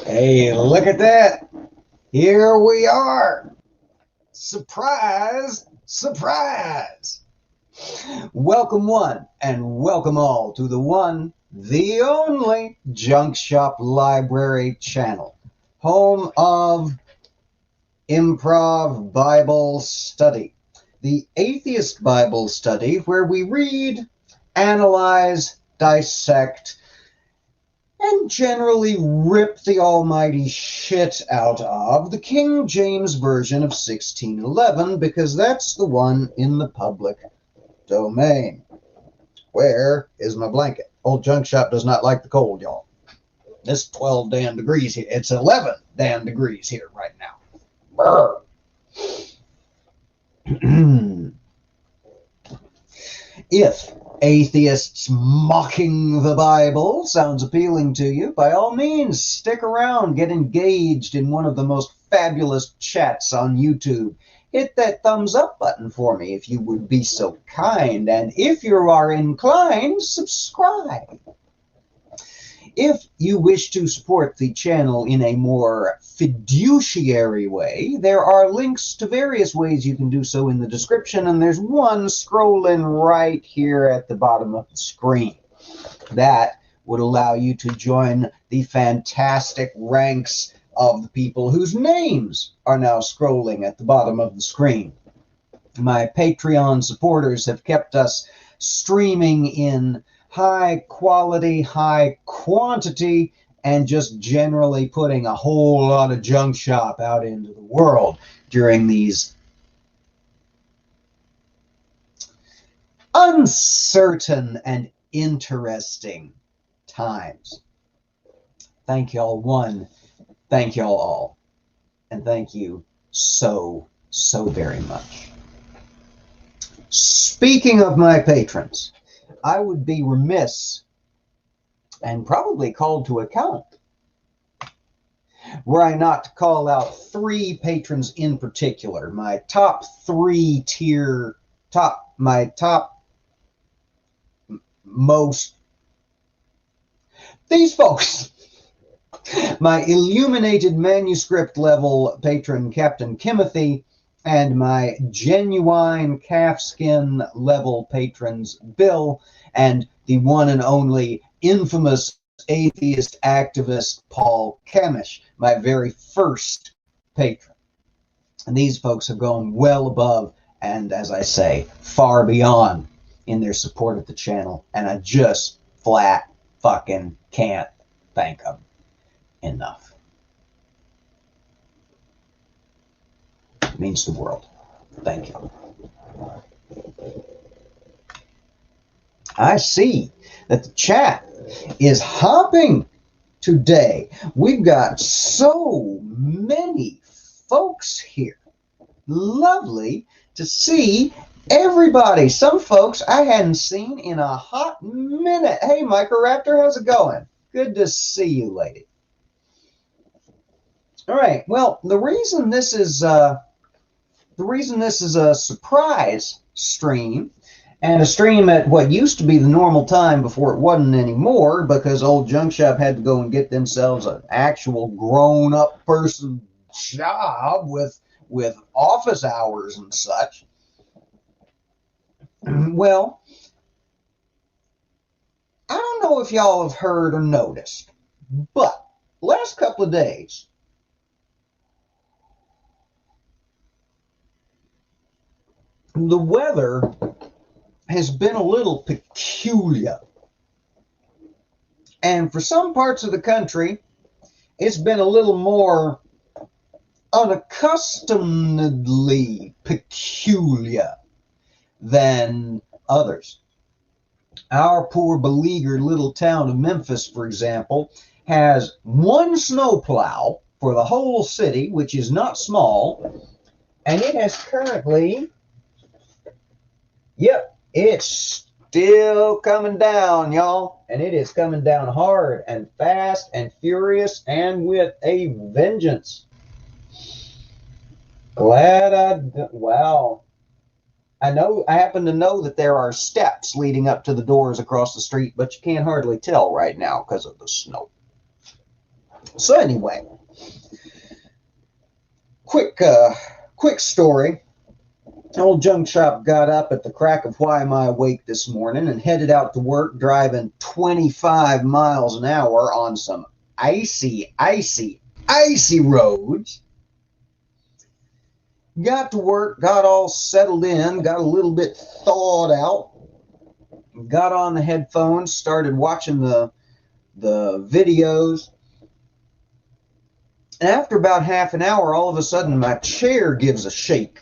Hey, look at that. Here we are. Surprise, surprise. Welcome one and welcome all to the one, the only Junk Shop Library channel, home of Improv Bible Study, the Atheist Bible Study where we read, analyze, dissect, and generally rip the almighty shit out of the King James Version of 1611, because that's the one in the public domain. Where is my blanket? Old Junk Shop does not like the cold, y'all. It's 12 damn degrees here. It's 11 damn degrees here right now. If atheists mocking the Bible sounds appealing to you, by all means, stick around, get engaged in one of the most fabulous chats on YouTube. Hit that thumbs up button for me if you would be so kind, and if you are inclined, subscribe. If you wish to support the channel in a more fiduciary way, there are links to various ways you can do so in the description, and there's one scrolling right here at the bottom of the screen. That would allow you to join the fantastic ranks of the people whose names are now scrolling at the bottom of the screen. My Patreon supporters have kept us streaming in high quality, high quantity, and just generally putting a whole lot of junk shop out into the world during these uncertain and interesting times. Thank y'all one, thank y'all all, and thank you so very much. Speaking of my patrons, I would be remiss and probably called to account were I not to call out three patrons in particular, my top most, these folks. My illuminated manuscript level patron, Captain Kimothy, and my genuine calfskin level patrons, Bill, and the one and only infamous atheist activist, Paul Kamish, my very first patron. And these folks have gone well above and, as I say, far beyond in their support of the channel, and I just flat fucking can't thank them enough. It means the world. Thank you. I see that the chat is hopping today. We've got so many folks here. Lovely to see everybody. Some folks I hadn't seen in a hot minute. Hey, Microraptor, how's it going? Good to see you, lady. All right. Well, the reason this is a surprise stream, and a stream at what used to be the normal time before it wasn't anymore, because old Junk Shop had to go and get themselves an actual grown-up person job with office hours and such. Well, I don't know if y'all have heard or noticed, but last couple of days, the weather has been a little peculiar. And for some parts of the country, it's been a little more unaccustomedly peculiar than others. Our poor beleaguered little town of Memphis, for example, has one snowplow for the whole city, which is not small. And it has currently, yep, it's still coming down, y'all. And it is coming down hard and fast and furious and with a vengeance. Wow. I happen to know that there are steps leading up to the doors across the street, but you can't hardly tell right now because of the snow. So anyway, quick story. Old Junk Shop got up at the crack of why am I awake this morning and headed out to work driving 25 miles an hour on some icy roads. Got to work, got all settled in, got a little bit thawed out, got on the headphones, started watching the videos. And after about half an hour, all of a sudden my chair gives a shake.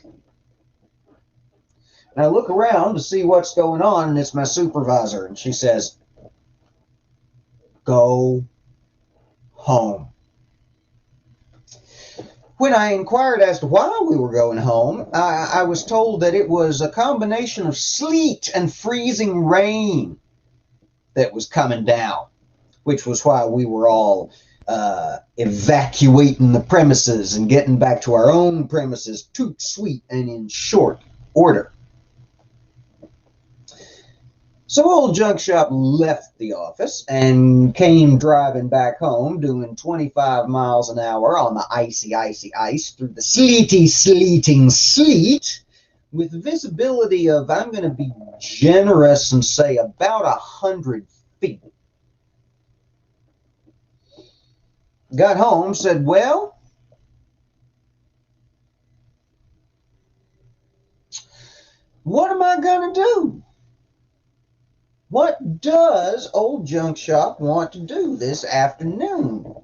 And I look around to see what's going on, and it's my supervisor. And she says, "Go home." When I inquired as to why we were going home, I was told that it was a combination of sleet and freezing rain that was coming down, which was why we were all evacuating the premises and getting back to our own premises toot sweet and in short order. So old Junk Shop left the office and came driving back home doing 25 miles an hour on the icy ice through the sleeting sleet with visibility of, I'm going to be generous and say, about 100 feet. Got home, said, well, what am I going to do? What does old Junk Shop want to do this afternoon?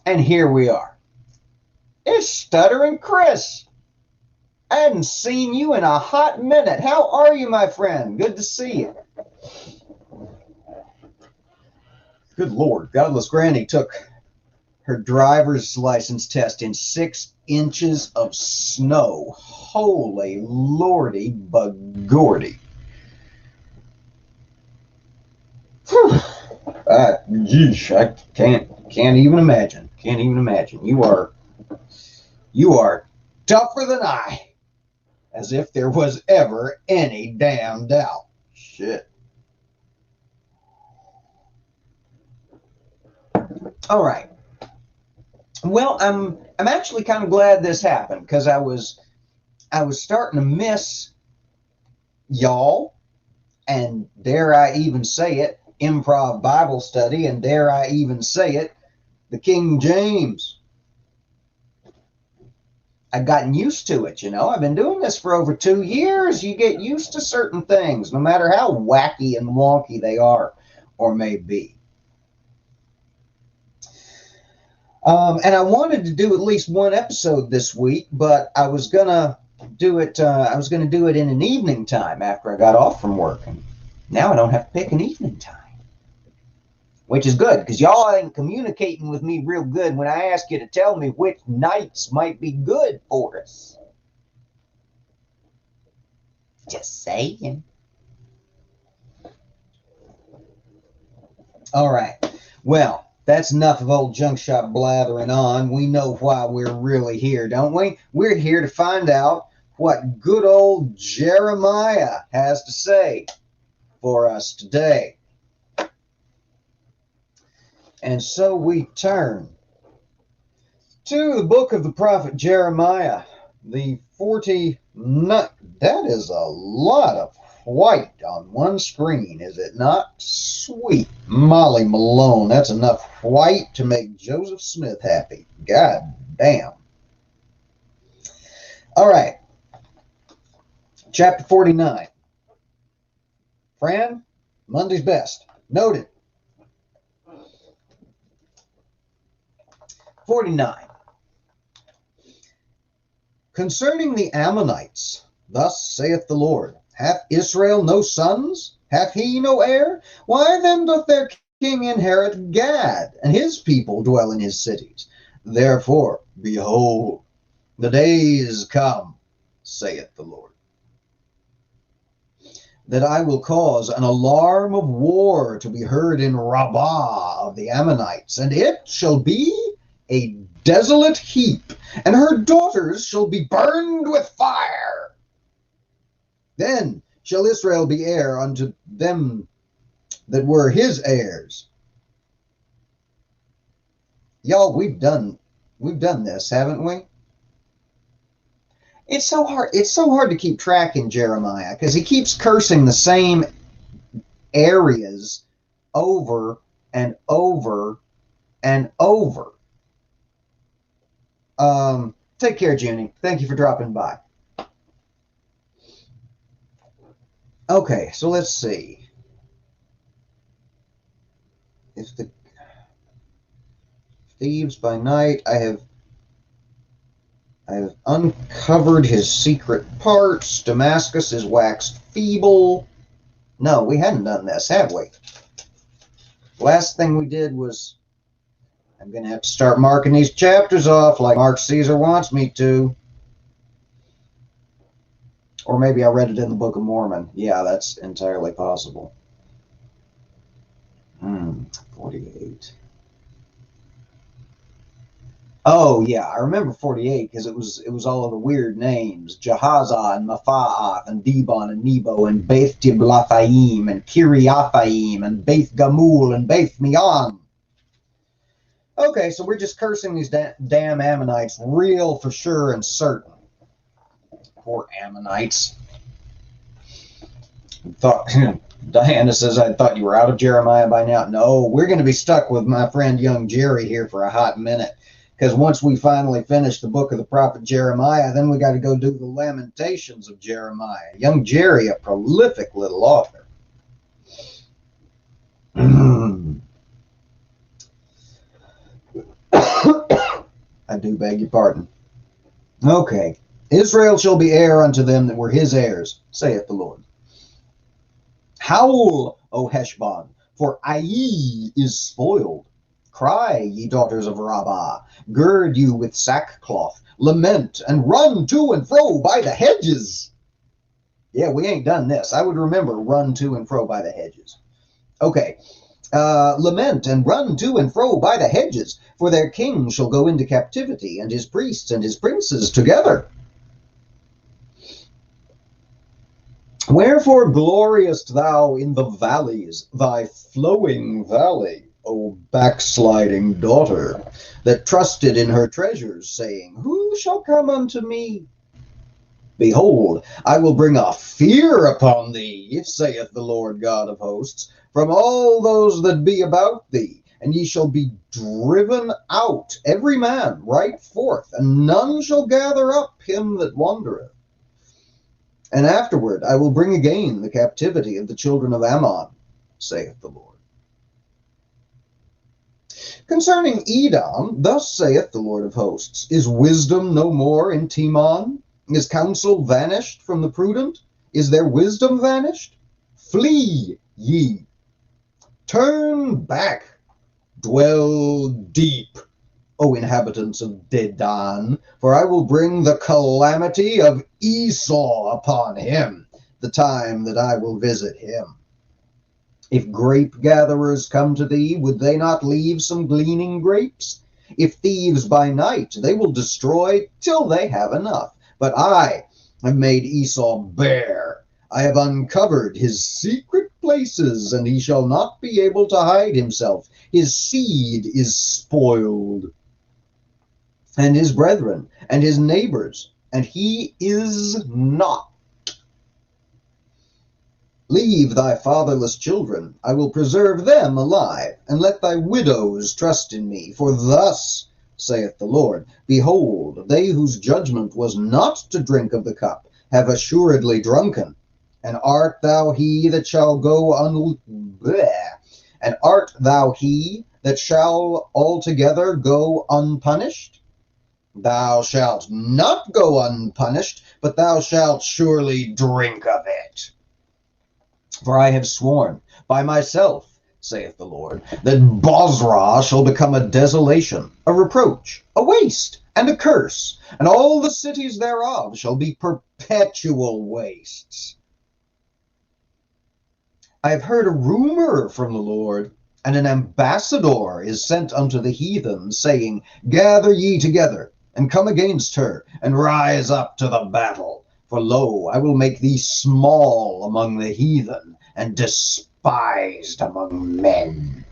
And here we are. It's Stuttering Chris. I hadn't seen you in a hot minute. How are you, my friend? Good to see you. Good Lord, Godless Granny took her driver's license test in 6 inches of snow. Holy lordy bagordy. Yeesh, I can't even imagine. Can't even imagine. You are tougher than I. As if there was ever any damn doubt. Shit. All right. Well, I'm actually kind of glad this happened because I was starting to miss y'all, and dare I even say it, improv Bible study, and dare I even say it, the King James. I've gotten used to it, you know. I've been doing this for over 2 years. You get used to certain things, no matter how wacky and wonky they are or may be. And I wanted to do at least one episode this week, but I was gonna do it. I was gonna do it in an evening time after I got off from work, and now I don't have to pick an evening time, which is good because y'all ain't communicating with me real good when I ask you to tell me which nights might be good for us. Just saying. All right. Well. That's enough of old Junk Shop blathering on. We know why we're really here, don't we? We're here to find out what good old Jeremiah has to say for us today. And so we turn to the book of the prophet Jeremiah, the 49th. That is a lot of white on one screen, is it not? Sweet Molly Malone. That's enough white to make Joseph Smith happy. God damn. All right. Chapter 49. Fran, Monday's best. Noted. 49. Concerning the Ammonites, thus saith the Lord, hath Israel no sons? Hath he no heir? Why then doth their king inherit Gad, and his people dwell in his cities. Therefore, behold, the days come, saith the Lord, that I will cause an alarm of war to be heard in Rabbah of the Ammonites, and it shall be a desolate heap, and her daughters shall be burned with fire. Then shall Israel be heir unto them that were his heirs. Y'all, we've done this, haven't we? It's so hard to keep track in Jeremiah because he keeps cursing the same areas over and over and over. Take care, Junie. Thank you for dropping by. Okay, so let's see. If the thieves by night, I have uncovered his secret parts. Damascus is waxed feeble. No, we hadn't done this, have we? Last thing we did was, I'm going to have to start marking these chapters off like Mark Caesar wants me to. Or maybe I read it in the Book of Mormon. Yeah, that's entirely possible. 48. Oh yeah, I remember 48 because it was all of the weird names: Jehazzah and Mephaath and Dibon and Nebo and Beth Tiblathaim and Kiriathaim and Beth Gamul and Beth Mian. Okay, so we're just cursing these damn Ammonites, real for sure and certain. Poor Ammonites. Diana says, I thought you were out of Jeremiah by now. No, we're going to be stuck with my friend young Jerry here for a hot minute. Because once we finally finish the book of the prophet Jeremiah, then we got to go do the Lamentations of Jeremiah. Young Jerry, a prolific little author. I do beg your pardon. Okay. Israel shall be heir unto them that were his heirs, saith the Lord. Howl, O Heshbon, for Ai is spoiled. Cry, ye daughters of Rabbah, gird you with sackcloth, lament, and run to and fro by the hedges. Yeah, we ain't done this. I would remember run to and fro by the hedges. Okay. Lament and run to and fro by the hedges, for their king shall go into captivity, and his priests and his princes together. Wherefore gloriest thou in the valleys, thy flowing valley, O backsliding daughter, that trusted in her treasures, saying, Who shall come unto me? Behold, I will bring a fear upon thee, saith the Lord God of hosts, from all those that be about thee, and ye shall be driven out, every man right forth, and none shall gather up him that wandereth. And afterward I will bring again the captivity of the children of Ammon, saith the Lord. Concerning Edom, thus saith the Lord of hosts, Is wisdom no more in Teman? Is counsel vanished from the prudent? Is their wisdom vanished? Flee ye. Turn back. Dwell deep, O inhabitants of Dedan, for I will bring the calamity of Esau upon him, the time that I will visit him. If grape gatherers come to thee, would they not leave some gleaning grapes? If thieves by night, they will destroy till they have enough. But I have made Esau bare. I have uncovered his secret places, and he shall not be able to hide himself. His seed is spoiled, and his brethren, and his neighbors, and he is not. Leave thy fatherless children, I will preserve them alive, and let thy widows trust in me. For thus saith the Lord, Behold, they whose judgment was not to drink of the cup have assuredly drunken. And art thou he that shall go and art thou he that shall altogether go unpunished? Thou shalt not go unpunished, but thou shalt surely drink of it. For I have sworn by myself, saith the Lord, that Bozrah shall become a desolation, a reproach, a waste, and a curse, and all the cities thereof shall be perpetual wastes. I have heard a rumor from the Lord, and an ambassador is sent unto the heathen, saying, Gather ye together, and come against her, and rise up to the battle. For lo, I will make thee small among the heathen, and despised among men.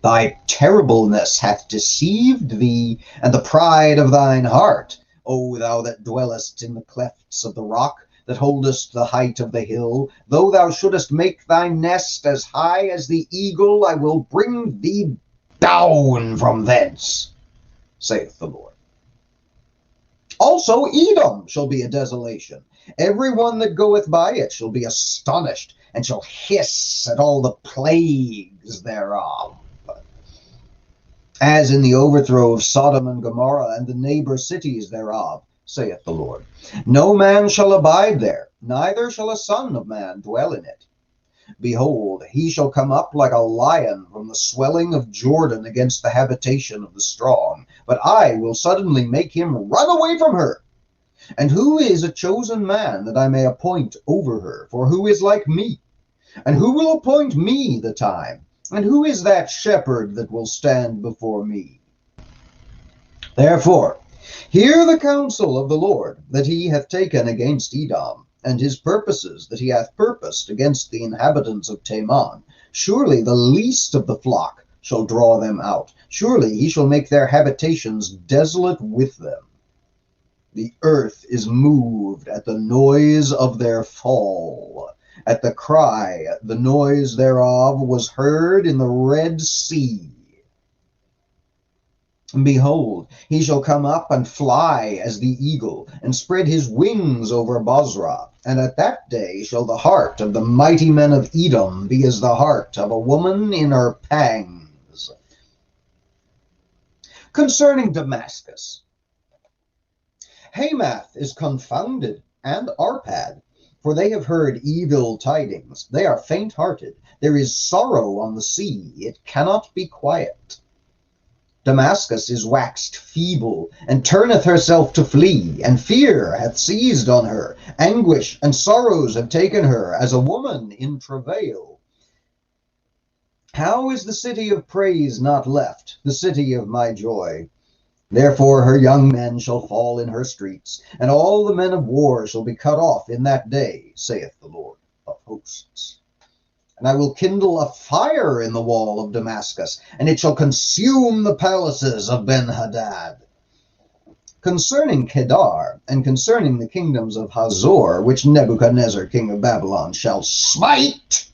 Thy terribleness hath deceived thee, and the pride of thine heart, O thou that dwellest in the clefts of the rock, that holdest the height of the hill. Though thou shouldest make thy nest as high as the eagle, I will bring thee down from thence, saith the Lord. Also Edom shall be a desolation. Every one that goeth by it shall be astonished, and shall hiss at all the plagues thereof. As in the overthrow of Sodom and Gomorrah, and the neighbor cities thereof, saith the Lord. No man shall abide there, neither shall a son of man dwell in it. Behold, he shall come up like a lion from the swelling of Jordan against the habitation of the strong. But I will suddenly make him run away from her. And who is a chosen man that I may appoint over her? For who is like me? And who will appoint me the time? And who is that shepherd that will stand before me? Therefore, hear the counsel of the Lord that he hath taken against Edom, and his purposes that he hath purposed against the inhabitants of Teman. Surely the least of the flock shall draw them out. Surely he shall make their habitations desolate with them. The earth is moved at the noise of their fall. At the cry, the noise thereof was heard in the Red Sea. And behold, he shall come up and fly as the eagle, and spread his wings over Bozrah. And at that day shall the heart of the mighty men of Edom be as the heart of a woman in her pangs. Concerning Damascus, Hamath is confounded, and Arpad, for they have heard evil tidings. They are faint-hearted. There is sorrow on the sea. It cannot be quiet. Damascus is waxed feeble, and turneth herself to flee, and fear hath seized on her. Anguish and sorrows have taken her, as a woman in travail. How is the city of praise not left, the city of my joy? Therefore her young men shall fall in her streets, and all the men of war shall be cut off in that day, saith the Lord of hosts. And I will kindle a fire in the wall of Damascus, and it shall consume the palaces of Ben-Hadad. Concerning Kedar, and concerning the kingdoms of Hazor, which Nebuchadnezzar king of Babylon shall smite,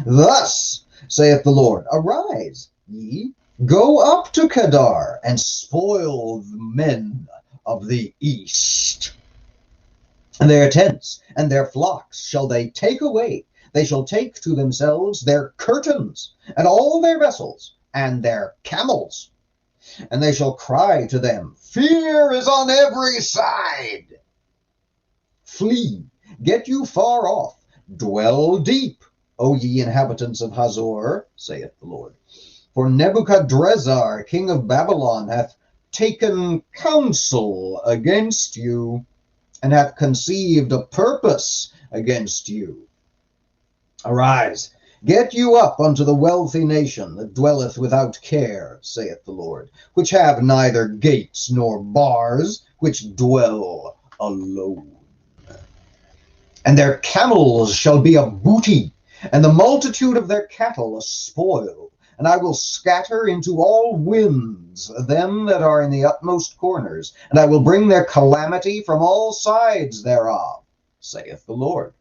thus saith the Lord, Arise, ye, go up to Kedar, and spoil the men of the east. And their tents and their flocks shall they take away. They shall take to themselves their curtains, and all their vessels, and their camels. And they shall cry to them, Fear is on every side. Flee, get you far off, dwell deep, O ye inhabitants of Hazor, saith the Lord. For Nebuchadrezzar, king of Babylon, hath taken counsel against you, and hath conceived a purpose against you. Arise, get you up unto the wealthy nation that dwelleth without care, saith the Lord, which have neither gates nor bars, which dwell alone. And their camels shall be a booty, and the multitude of their cattle a spoil. And I will scatter into all winds them that are in the utmost corners, and I will bring their calamity from all sides thereof, saith the Lord.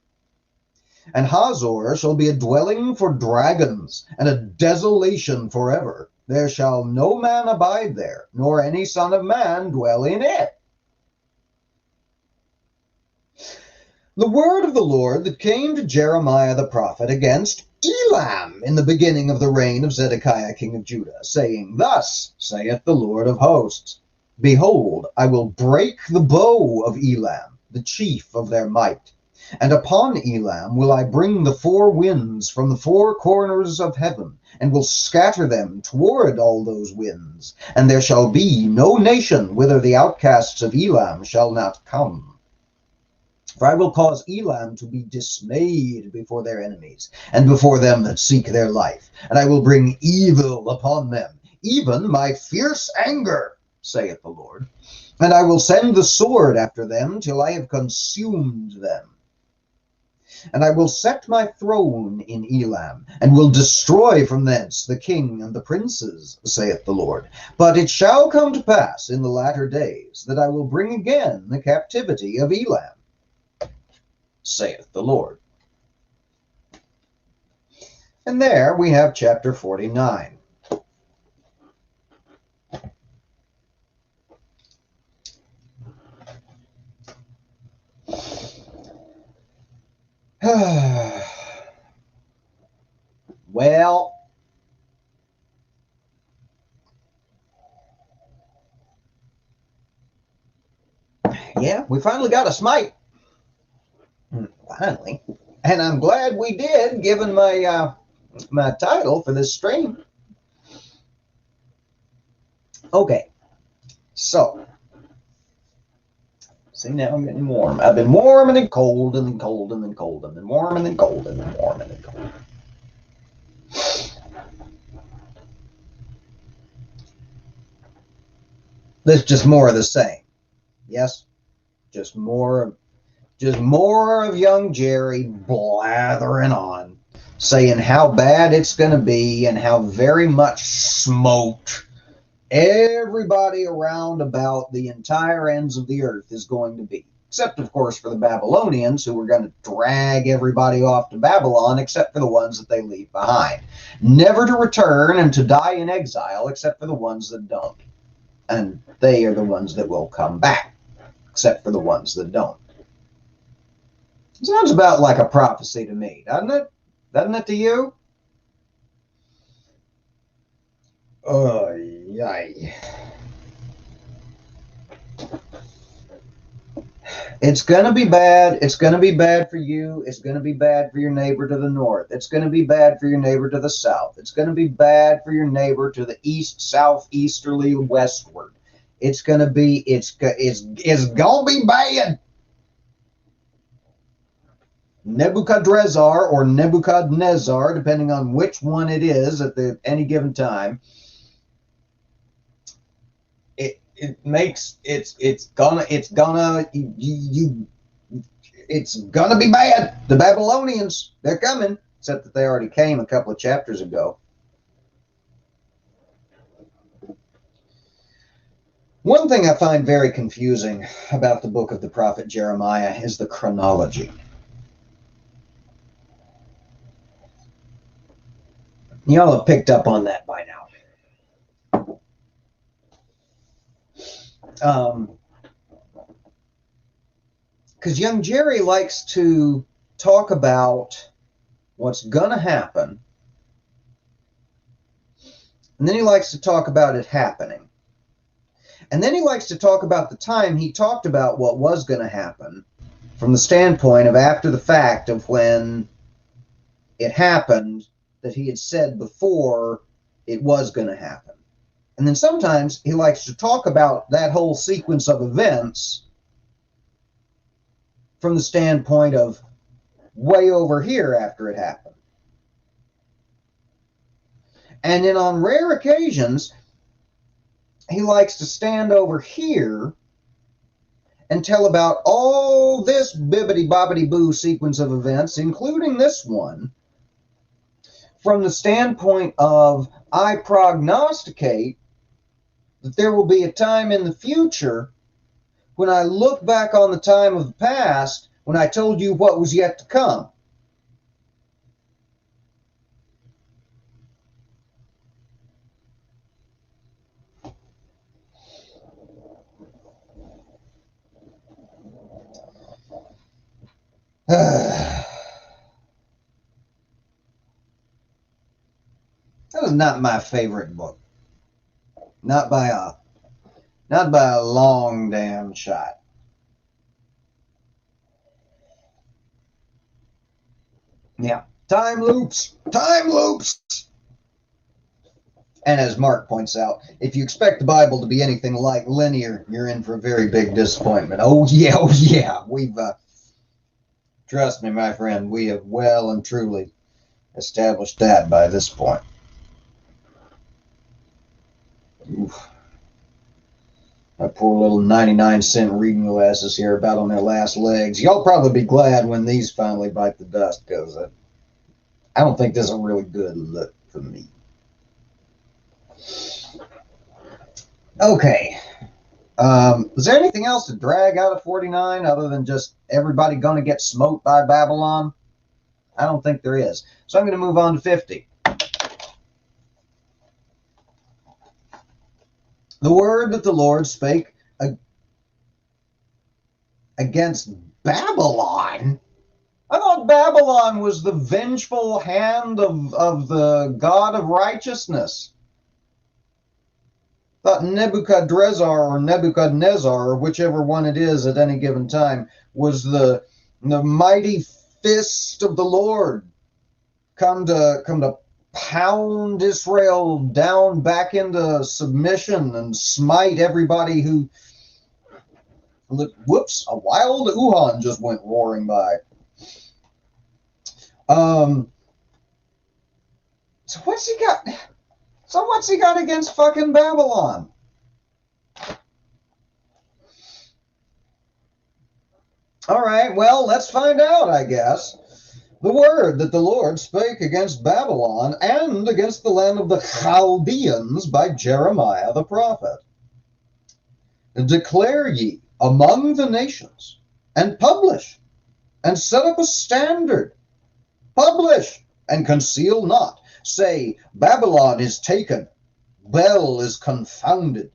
And Hazor shall be a dwelling for dragons, and a desolation forever. There shall no man abide there, nor any son of man dwell in it. The word of the Lord that came to Jeremiah the prophet against Elam in the beginning of the reign of Zedekiah king of Judah, saying, Thus saith the Lord of hosts, Behold, I will break the bow of Elam, the chief of their might. And upon Elam will I bring the four winds from the four corners of heaven, and will scatter them toward all those winds. And there shall be no nation whither the outcasts of Elam shall not come. For I will cause Elam to be dismayed before their enemies, and before them that seek their life. And I will bring evil upon them, even my fierce anger, saith the Lord. And I will send the sword after them till I have consumed them. And I will set my throne in Elam, and will destroy from thence the king and the princes, saith the Lord. But it shall come to pass in the latter days that I will bring again the captivity of Elam, saith the Lord. And there we have chapter 49. Well, yeah, we finally got a Smite. Finally. And I'm glad we did, given my my title for this stream. Okay, so see, now I'm getting warm. I've been warm and then cold and then cold and then cold and then warm and then cold and then warm and then cold. This is just more of the same. Yes, just more of young Jerry blathering on, saying how bad it's going to be and how very much smoked everybody around about the entire ends of the earth is going to be. Except, of course, for the Babylonians, who are going to drag everybody off to Babylon, except for the ones that they leave behind. Never to return and to die in exile, except for the ones that don't. And they are the ones that will come back, except for the ones that don't. Sounds about like a prophecy to me, doesn't it? Doesn't it to you? Oh, yay. It's going to be bad. It's going to be bad for you. It's going to be bad for your neighbor to the north. It's going to be bad for your neighbor to the south. It's going to be bad for your neighbor to the east, southeasterly, westward. It's going to be, it's going to be bad. Nebuchadrezzar or Nebuchadnezzar, depending on which one it is at any given time, it's gonna be bad. The Babylonians, they're coming, except that they already came a couple of chapters ago. One thing I find very confusing about the book of the prophet Jeremiah is the chronology. Y'all have picked up on that by now. Because young Jerry likes to talk about what's going to happen, and then he likes to talk about it happening. And then he likes to talk about the time he talked about what was going to happen from the standpoint of after the fact of when it happened, that he had said before it was going to happen. And then sometimes he likes to talk about that whole sequence of events from the standpoint of way over here after it happened. And then on rare occasions, he likes to stand over here and tell about all this bibbity-bobbity-boo sequence of events, including this one, from the standpoint of, I prognosticate that there will be a time in the future when I look back on the time of the past, when I told you what was yet to come. That is not my favorite book. Not by a long damn shot. Yeah. Time loops. Time loops. And as Mark points out, if you expect the Bible to be anything like linear, you're in for a very big disappointment. Oh yeah. We've, trust me, my friend, we have well and truly established that by this point. Oof. My poor little 99-cent reading glasses here about on their last legs. Y'all probably be glad when these finally bite the dust, because I don't think this is a really good look for me. Okay. Is there anything else to drag out of 49 other than just everybody going to get smote by Babylon? I don't think there is. So I'm going to move on to 50. The word that the Lord spake against Babylon. I thought Babylon was the vengeful hand of the God of righteousness. I thought Nebuchadnezzar, or whichever one it is at any given time, was the mighty fist of the Lord come to pound Israel down back into submission and smite everybody who... Whoops, a wild Wuhan just went roaring by. So what's he got? So what's he got against fucking Babylon? All right, well, let's find out, I guess. The word that the Lord spake against Babylon and against the land of the Chaldeans by Jeremiah the prophet. Declare ye among the nations, and publish, and set up a standard. Publish, and conceal not. Say, Babylon is taken, Bel is confounded,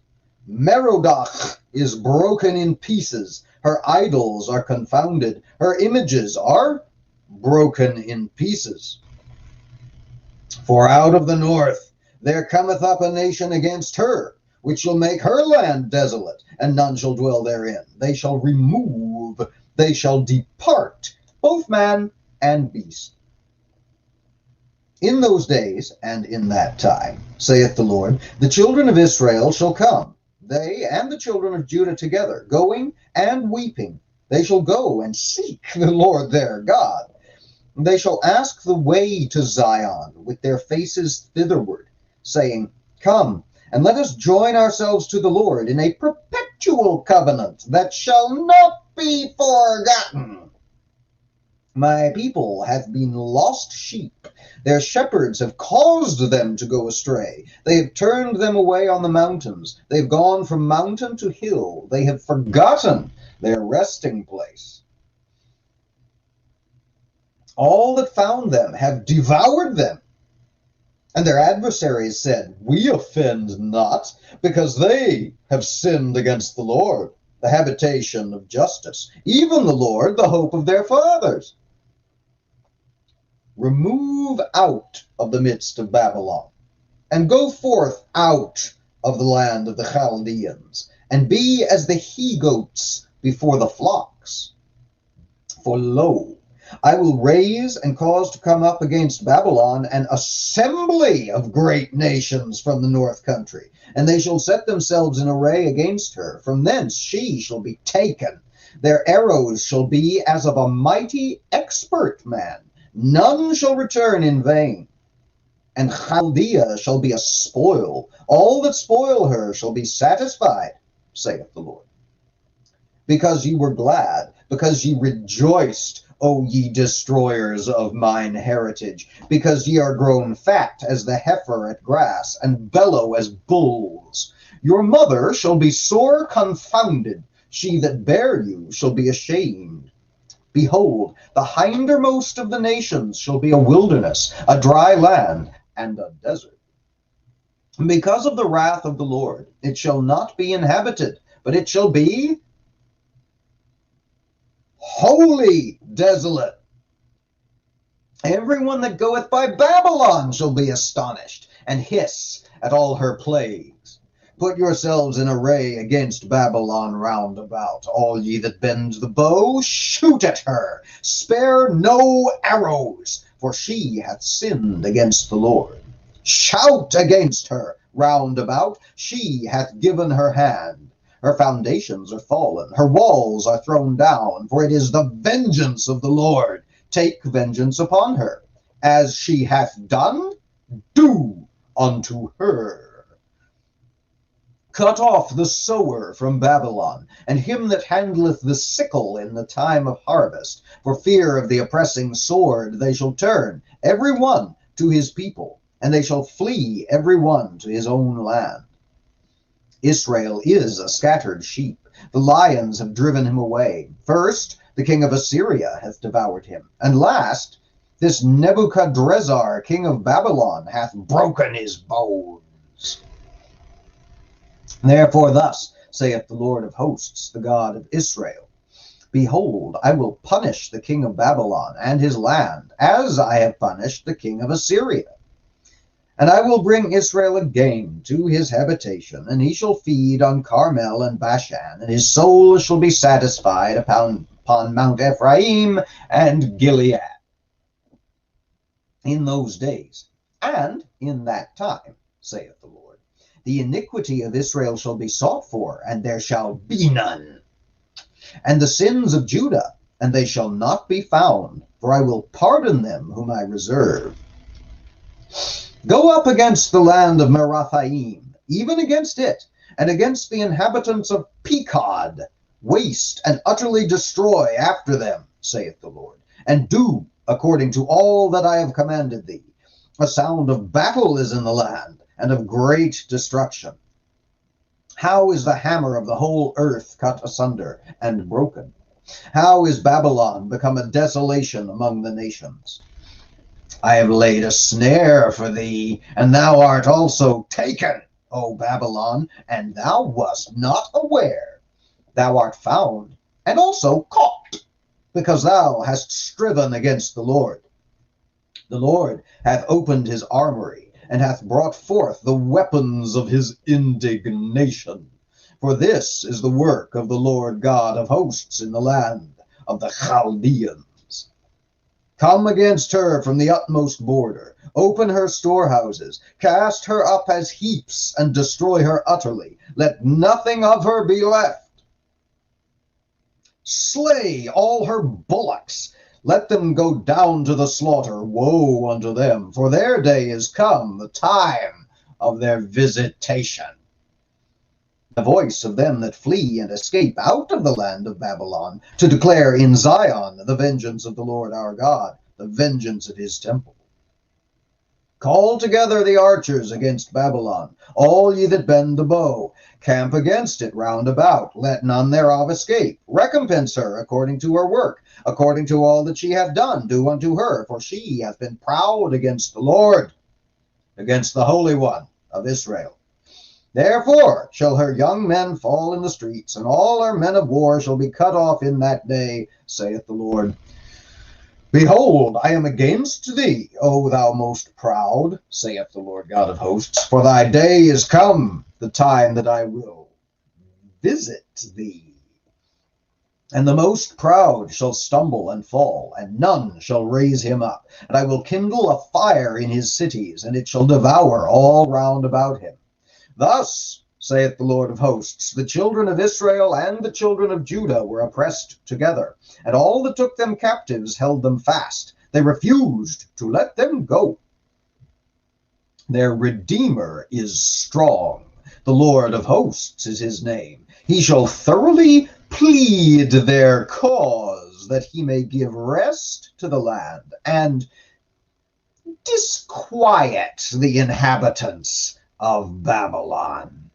Merodach is broken in pieces, her idols are confounded, her images are broken in pieces. For out of the north there cometh up a nation against her, which shall make her land desolate, and none shall dwell therein. They shall remove, they shall depart, both man and beast. In those days and in that time, saith the Lord, the children of Israel shall come, they and the children of Judah together, going and weeping. They shall go and seek the Lord their God. They shall ask the way to Zion with their faces thitherward, saying, Come, and let us join ourselves to the Lord in a perpetual covenant that shall not be forgotten. My people have been lost sheep. Their shepherds have caused them to go astray. They have turned them away on the mountains. They have gone from mountain to hill. They have forgotten their resting place. All that found them have devoured them. And their adversaries said, We offend not, because they have sinned against the Lord, the habitation of justice, even the Lord, the hope of their fathers. Remove out of the midst of Babylon, and go forth out of the land of the Chaldeans, and be as the he-goats before the flocks. For lo, I will raise and cause to come up against Babylon an assembly of great nations from the north country, and they shall set themselves in array against her. From thence she shall be taken. Their arrows shall be as of a mighty expert man. None shall return in vain. And Chaldea shall be a spoil. All that spoil her shall be satisfied, saith the Lord. Because ye were glad, because ye rejoiced, O ye destroyers of mine heritage, because ye are grown fat as the heifer at grass, and bellow as bulls. Your mother shall be sore confounded, she that bare you shall be ashamed. Behold, the hindermost of the nations shall be a wilderness, a dry land, and a desert. Because of the wrath of the Lord, it shall not be inhabited, but it shall be wholly desolate. Everyone that goeth by Babylon shall be astonished, and hiss at all her plagues. Put yourselves in array against Babylon round about. All ye that bend the bow, shoot at her. Spare no arrows. for she hath sinned against the Lord. Shout against her round about, she hath given her hand. Her foundations are fallen, her walls are thrown down, for it is the vengeance of the Lord. Take vengeance upon her. As she hath done, do unto her. Cut off the sower from Babylon, and him that handleth the sickle in the time of harvest. For fear of the oppressing sword they shall turn, every one to his people, and they shall flee every one to his own land. Israel is a scattered sheep. The lions have driven him away. First, the king of Assyria hath devoured him, and last, this Nebuchadrezzar, king of Babylon, hath broken his bones. Therefore thus saith the Lord of hosts, the God of Israel, Behold, I will punish the king of Babylon and his land, as I have punished the king of Assyria. And I will bring Israel again to his habitation, and he shall feed on Carmel and Bashan, and his soul shall be satisfied upon Mount Ephraim and Gilead. In those days, and in that time, saith the Lord, the iniquity of Israel shall be sought for, and there shall be none. And the sins of Judah, and they shall not be found, for I will pardon them whom I reserve. Go up against the land of Merathaim, even against it, and against the inhabitants of Pekod. Waste and utterly destroy after them, saith the Lord, and do according to all that I have commanded thee. A sound of battle is in the land, and of great destruction. How is the hammer of the whole earth cut asunder and broken? How is Babylon become a desolation among the nations? I have laid a snare for thee, and thou art also taken, O Babylon, and thou wast not aware. Thou art found, and also caught, because thou hast striven against the Lord. The Lord hath opened his armory, and hath brought forth the weapons of his indignation. For this is the work of the Lord God of hosts in the land of the Chaldeans. Come against her from the utmost border, open her storehouses, cast her up as heaps, and destroy her utterly. Let nothing of her be left. Slay all her bullocks, let them go down to the slaughter. Woe unto them, for their day is come, the time of their visitation. The voice of them that flee and escape out of the land of Babylon, to declare in Zion the vengeance of the Lord our God, the vengeance of his temple. Call together the archers against Babylon, all ye that bend the bow. Camp against it round about, let none thereof escape. Recompense her according to her work, according to all that she hath done, do unto her, for she hath been proud against the Lord, against the Holy One of Israel. Therefore shall her young men fall in the streets, and all her men of war shall be cut off in that day, saith the Lord. Behold, I am against thee, O thou most proud, saith the Lord God of hosts, for thy day is come, the time that I will visit thee. And the most proud shall stumble and fall, and none shall raise him up. And I will kindle a fire in his cities, and it shall devour all round about him. Thus saith the Lord of hosts, the children of Israel and the children of Judah were oppressed together, and all that took them captives held them fast. They refused to let them go. Their Redeemer is strong. The Lord of hosts is his name. He shall thoroughly plead their cause, that he may give rest to the land, and disquiet the inhabitants of Babylon.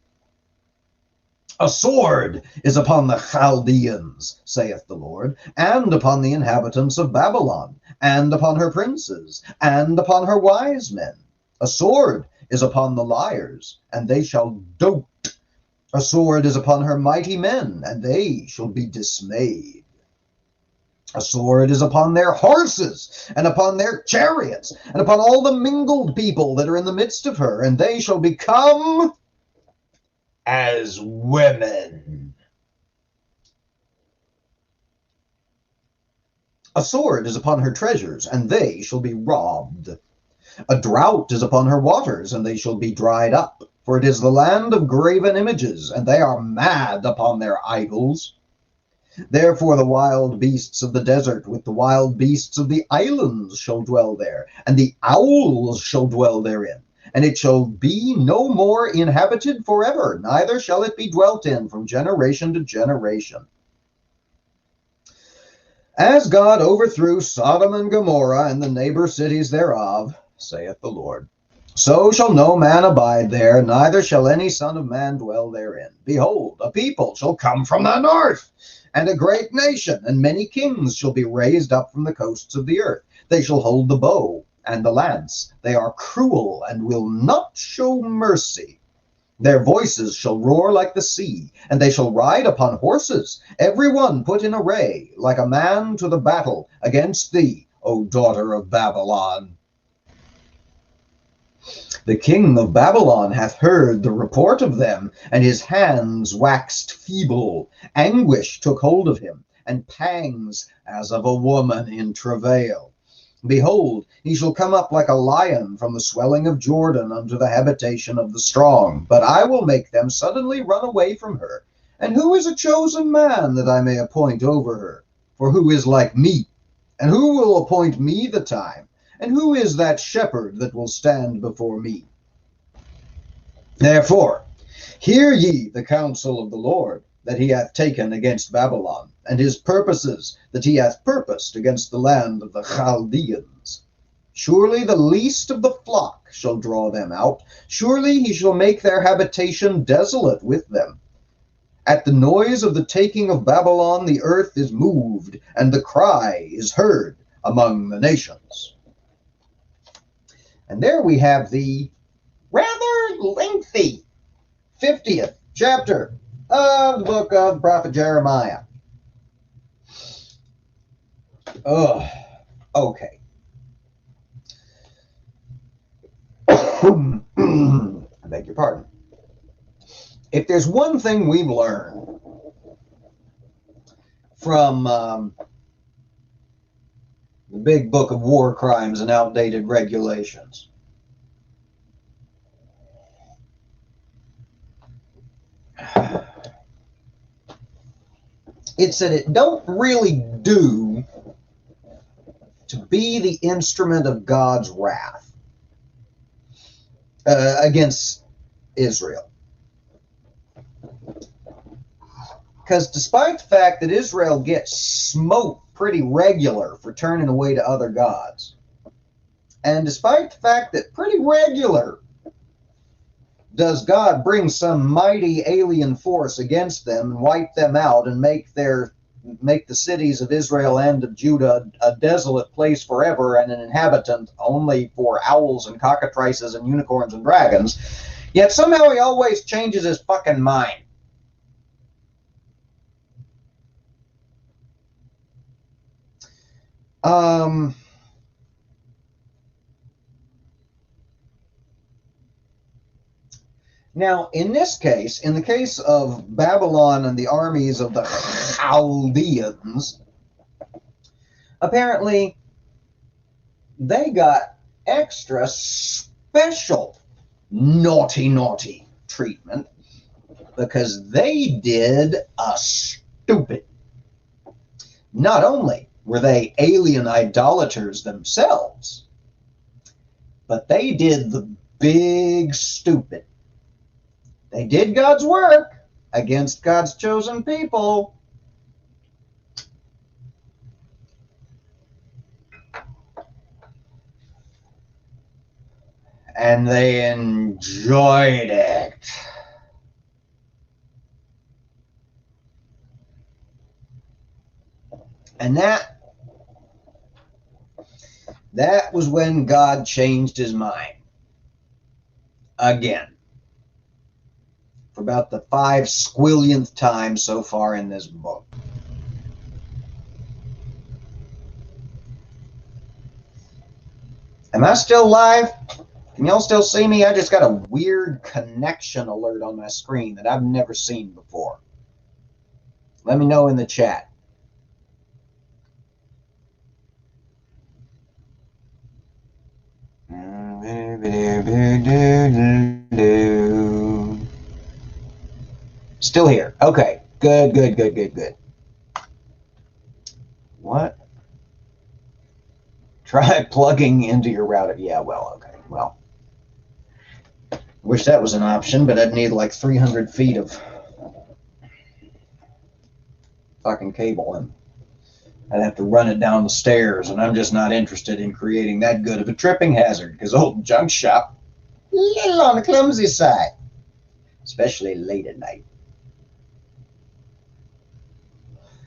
A sword is upon the Chaldeans, saith the Lord, and upon the inhabitants of Babylon, and upon her princes, and upon her wise men. A sword is upon the liars, and they shall dote. A sword is upon her mighty men, and they shall be dismayed. A sword is upon their horses, and upon their chariots, and upon all the mingled people that are in the midst of her, and they shall become as women. A sword is upon her treasures, and they shall be robbed. A drought is upon her waters, and they shall be dried up. For it is the land of graven images, and they are mad upon their idols. Therefore the wild beasts of the desert with the wild beasts of the islands shall dwell there, and the owls shall dwell therein. And it shall be no more inhabited forever, neither shall it be dwelt in from generation to generation. As God overthrew Sodom and Gomorrah and the neighbor cities thereof, saith the Lord, so shall no man abide there, neither shall any son of man dwell therein. Behold, a people shall come from the north, and a great nation, and many kings shall be raised up from the coasts of the earth. They shall hold the bow and the lance. They are cruel and will not show mercy. Their voices shall roar like the sea, and they shall ride upon horses, every one put in array, like a man to the battle against thee, O daughter of Babylon. The king of Babylon hath heard the report of them, and his hands waxed feeble. Anguish took hold of him, and pangs as of a woman in travail. Behold, he shall come up like a lion from the swelling of Jordan unto the habitation of the strong. But I will make them suddenly run away from her. And who is a chosen man that I may appoint over her? For who is like me? And who will appoint me the time? And who is that shepherd that will stand before me? Therefore, hear ye the counsel of the Lord, that he hath taken against Babylon, and his purposes that he hath purposed against the land of the Chaldeans. Surely the least of the flock shall draw them out. Surely he shall make their habitation desolate with them. At the noise of the taking of Babylon, the earth is moved, and the cry is heard among the nations. And there we have the rather lengthy 50th chapter of the book of the prophet Jeremiah. Okay. I beg your pardon. If there's one thing we've learned from the big book of war crimes and outdated regulations, it's that it don't really do to be the instrument of God's wrath against Israel. Because despite the fact that Israel gets smoked pretty regular for turning away to other gods, and despite the fact that pretty regular does God bring some mighty alien force against them and wipe them out and make the cities of Israel and of Judah a desolate place forever and an inhabitant only for owls and cockatrices and unicorns and dragons, yet somehow he always changes his fucking mind. Now, in this case, in the case of Babylon and the armies of the Chaldeans, apparently they got extra special naughty treatment because they did a stupid. Not only were they alien idolaters themselves, but they did the big stupid. They did God's work against God's chosen people. And they enjoyed it. And that was when God changed his mind. Again. For about the 5 squillionth time so far in this book. Am I still live? Can y'all still see me? I just got a weird connection alert on my screen that I've never seen before. Let me know in the chat. Still here. Okay. Good, good, good, good, good. What? Try plugging into your router. Yeah, well, okay. Well, wish that was an option, but I'd need like 300 feet of fucking cable, and I'd have to run it down the stairs, and I'm just not interested in creating that good of a tripping hazard, because old junk shop, a little on the clumsy side, especially late at night.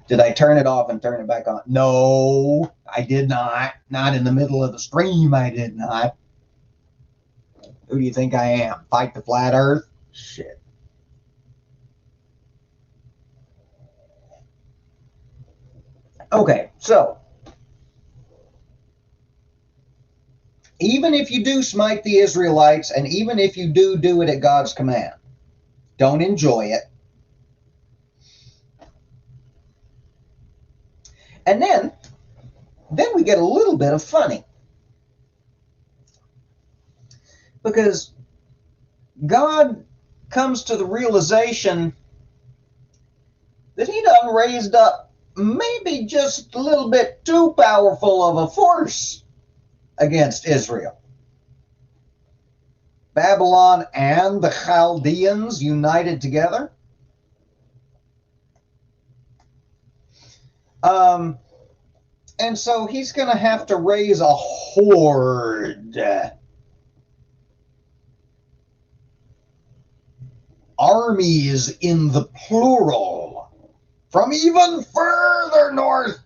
Did I turn it off and turn it back on? No, I did not. Not in the middle of the stream, I did not. Who do you think I am? Fight the flat earth? Shit. Okay, so even if you do smite the Israelites, and even if you do it at God's command, don't enjoy it. And then we get a little bit of funny. Because God comes to the realization that he done raised up maybe just a little bit too powerful of a force against Israel. Babylon and the Chaldeans united together. And so he's going to have to raise a horde. Armies in the plural from even further north.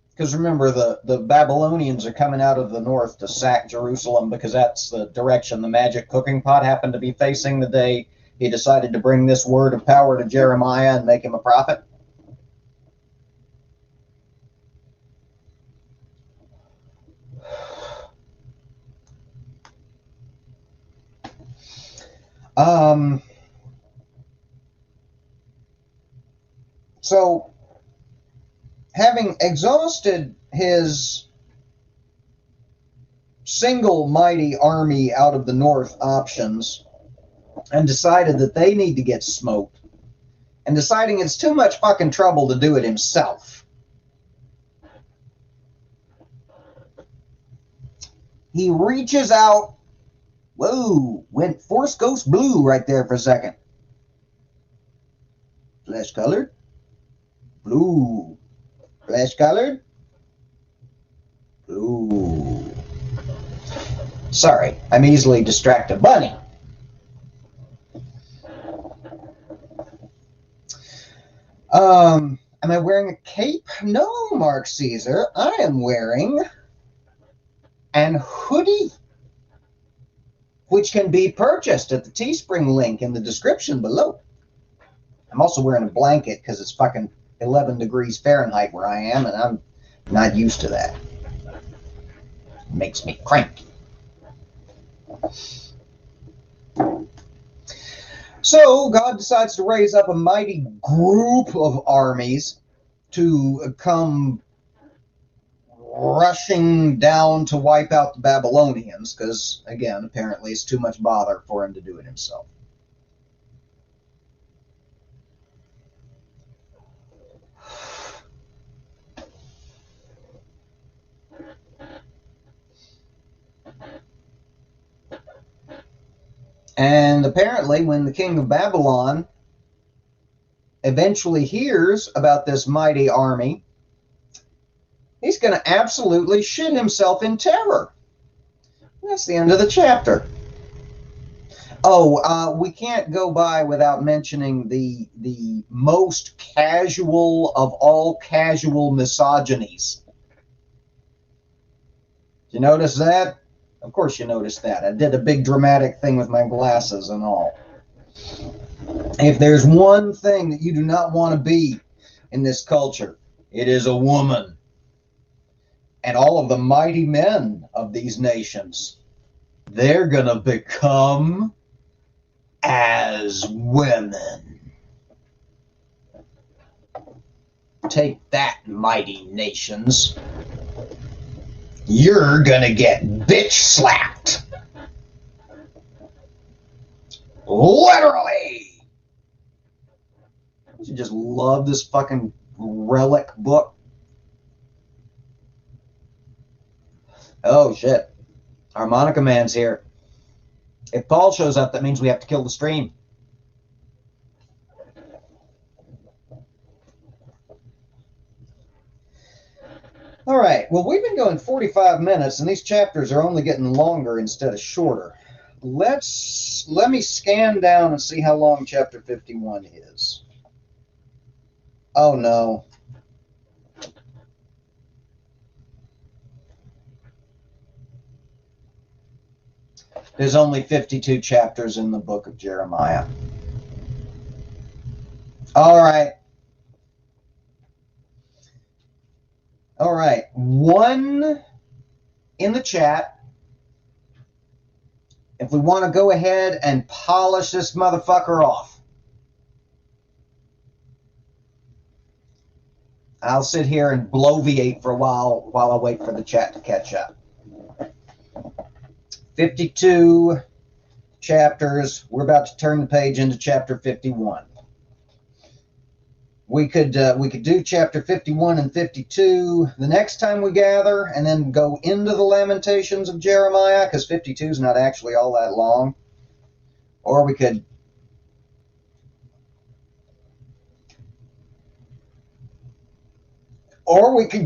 Because remember, the Babylonians are coming out of the north to sack Jerusalem, because that's the direction the magic cooking pot happened to be facing the day he decided to bring this word of power to Jeremiah and make him a prophet. So, having exhausted his single mighty army out of the north options, and decided that they need to get smoked, and deciding it's too much fucking trouble to do it himself, he reaches out. Whoa, went Force Ghost blue right there for a second. Flesh colored. Blue. Flesh colored. Blue. Sorry, I'm easily distracted. Bunny. Am I wearing a cape? No, Mark Caesar. I am wearing an hoodie, which can be purchased at the Teespring link in the description below. I'm also wearing a blanket because it's fucking 11 degrees Fahrenheit where I am, and I'm not used to that. It makes me cranky. So God decides to raise up a mighty group of armies to come rushing down to wipe out the Babylonians, because, again, apparently it's too much bother for him to do it himself. And apparently when the king of Babylon eventually hears about this mighty army, he's going to absolutely shit himself in terror. That's the end of the chapter. Oh, we can't go by without mentioning the most casual of all casual misogynies. Did you notice that? Of course you noticed that. I did a big dramatic thing with my glasses and all. If there's one thing that you do not want to be in this culture, it is a woman. And all of the mighty men of these nations, they're going to become as women. Take that, mighty nations. You're gonna get bitch slapped. Literally. You just love this fucking relic book. Oh shit. Harmonica Man's here. If Paul shows up, that means we have to kill the stream. All right, well, we've been going 45 minutes, and these chapters are only getting longer instead of shorter. Let me scan down and see how long chapter 51 is. Oh, no. There's only 52 chapters in the book of Jeremiah. All right. All right. One in the chat. If we want to go ahead and polish this motherfucker off. I'll sit here and bloviate for a while I wait for the chat to catch up. 52 chapters. We're about to turn the page into chapter 51. We could do chapter 51 and 52 the next time we gather, and then go into the Lamentations of Jeremiah, because 52 is not actually all that long. Or we could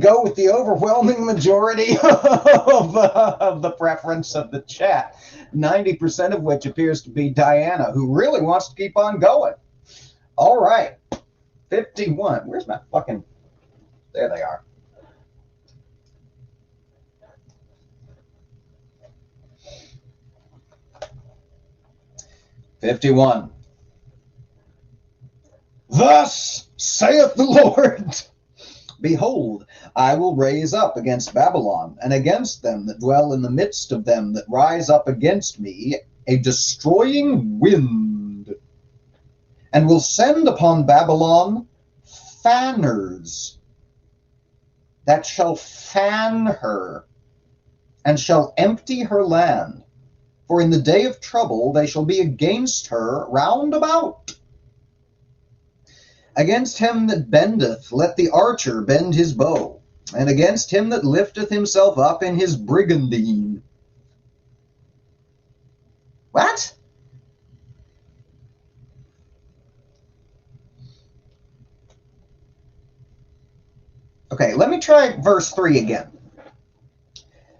go with the overwhelming majority of the preference of the chat, 90% of which appears to be Diana, who really wants to keep on going. All right. 51. Where's my fucking... There they are. "51. Thus saith the Lord, Behold, I will raise up against Babylon, and against them that dwell in the midst of them that rise up against me, a destroying wind, and will send upon Babylon fanners that shall fan her, and shall empty her land. For in the day of trouble they shall be against her round about. Against him that bendeth, let the archer bend his bow, and against him that lifteth himself up in his brigandine." What? Okay, let me try verse 3 again.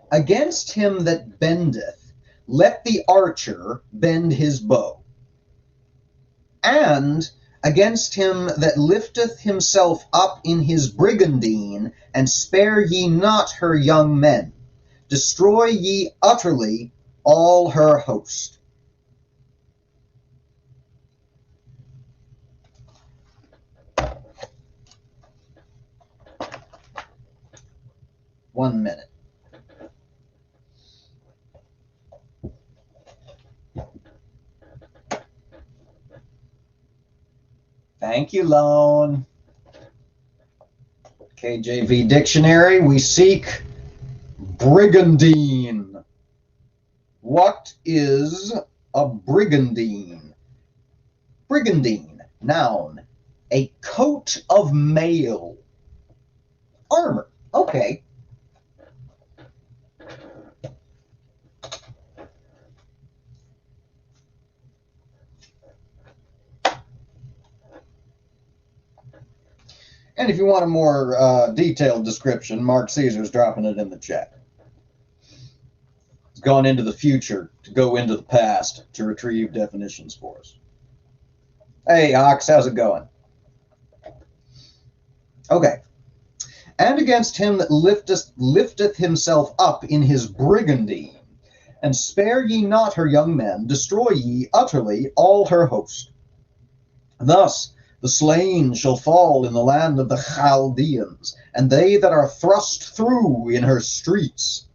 "Against him that bendeth, let the archer bend his bow. And against him that lifteth himself up in his brigandine, and spare ye not her young men. Destroy ye utterly all her host." One minute. Thank you, Lone. KJV Dictionary, we seek brigandine. What is a brigandine? Brigandine, noun, a coat of mail. Armor, okay. And if you want a more detailed description, Mark Caesar's dropping it in the chat. He's gone into the future to go into the past to retrieve definitions for us. Hey, Ox, how's it going? Okay. "And against him that lifteth himself up in his brigandine, and spare ye not her young men, destroy ye utterly all her host. Thus the slain shall fall in the land of the Chaldeans, and they that are thrust through in her streets.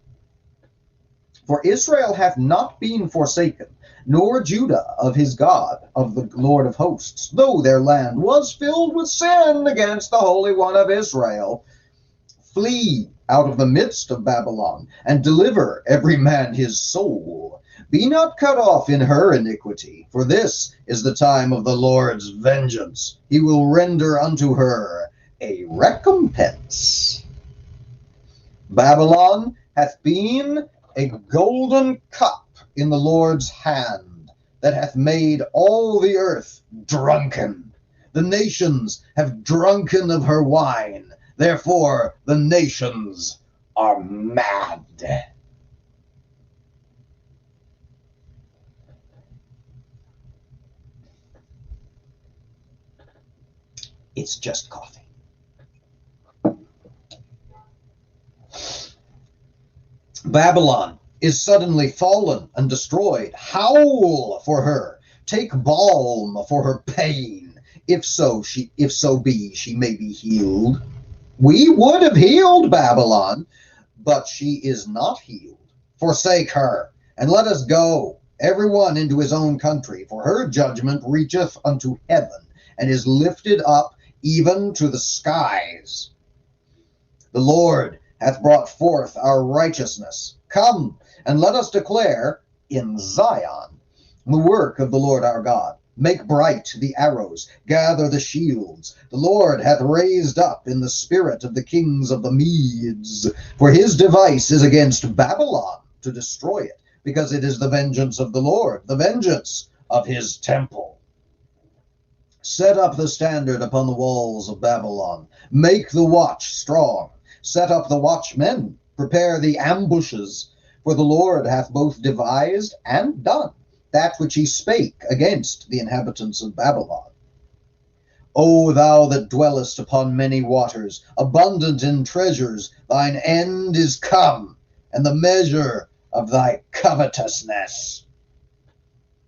For Israel hath not been forsaken, nor Judah of his God, of the Lord of hosts, though their land was filled with sin against the Holy One of Israel. Flee, out of the midst of Babylon, and deliver every man his soul. Be not cut off in her iniquity, for this is the time of the Lord's vengeance. He will render unto her a recompense. Babylon hath been a golden cup in the Lord's hand, that hath made all the earth drunken. The nations have drunken of her wine, therefore the nations are mad. It's just coffee. Babylon is suddenly fallen and destroyed. Howl for her. Take balm for her pain. If so be she may be healed. We would have healed Babylon, but she is not healed. Forsake her, and let us go, every one into his own country, for her judgment reacheth unto heaven, and is lifted up even to the skies. The Lord hath brought forth our righteousness. Come, and let us declare in Zion the work of the Lord our God. Make bright the arrows, gather the shields. The Lord hath raised up in the spirit of the kings of the Medes. For his device is against Babylon, to destroy it, because it is the vengeance of the Lord, the vengeance of his temple. Set up the standard upon the walls of Babylon. Make the watch strong. Set up the watchmen. Prepare the ambushes. For the Lord hath both devised and done that which he spake against the inhabitants of Babylon. O thou that dwellest upon many waters, abundant in treasures, thine end is come, and the measure of thy covetousness.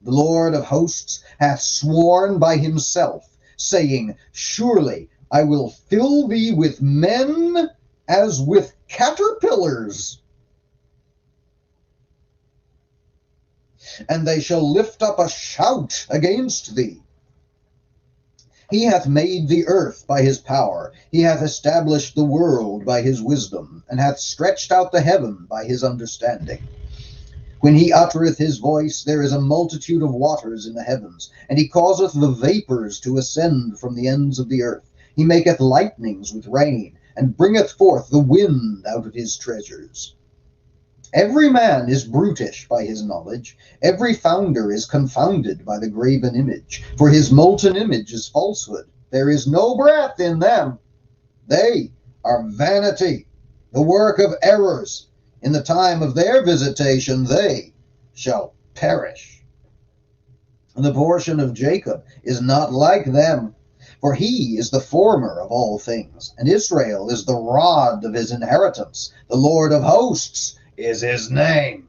The Lord of hosts hath sworn by himself, saying, Surely I will fill thee with men as with caterpillars, and they shall lift up a shout against thee. He hath made the earth by his power. He hath established the world by his wisdom, and hath stretched out the heaven by his understanding. When he uttereth his voice, there is a multitude of waters in the heavens, and he causeth the vapors to ascend from the ends of the earth. He maketh lightnings with rain, and bringeth forth the wind out of his treasures. Every man is brutish by his knowledge. Every founder is confounded by the graven image. For his molten image is falsehood. There is no breath in them. They are vanity, the work of errors. In the time of their visitation they shall perish. And the portion of Jacob is not like them, for he is the former of all things, and Israel is the rod of his inheritance. The Lord of hosts is his name.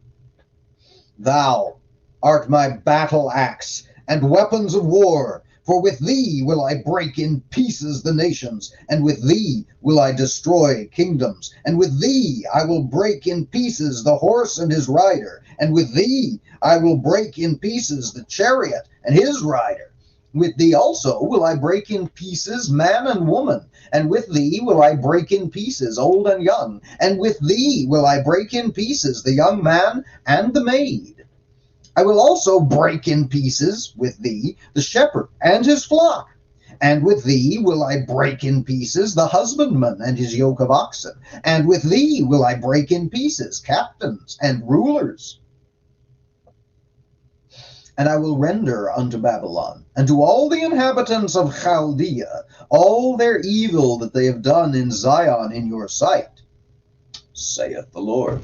Thou art my battle axe and weapons of war, for with thee will I break in pieces the nations, and with thee will I destroy kingdoms, and with thee I will break in pieces the horse and his rider, and with thee I will break in pieces the chariot and his rider. With thee also will I break in pieces man and woman, and with thee will I break in pieces old and young, and with thee will I break in pieces the young man and the maid. I will also break in pieces with thee the shepherd and his flock, and with thee will I break in pieces the husbandman and his yoke of oxen, and with thee will I break in pieces captains and rulers. And I will render unto Babylon, and to all the inhabitants of Chaldea, all their evil that they have done in Zion in your sight, saith the Lord.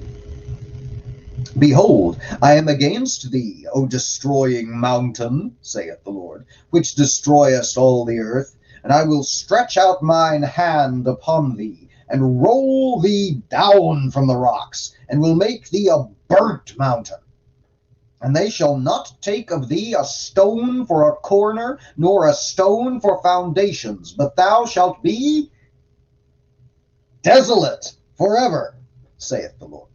Behold, I am against thee, O destroying mountain, saith the Lord, which destroyest all the earth, and I will stretch out mine hand upon thee, and roll thee down from the rocks, and will make thee a burnt mountain. And they shall not take of thee a stone for a corner, nor a stone for foundations, but thou shalt be desolate forever, saith the Lord.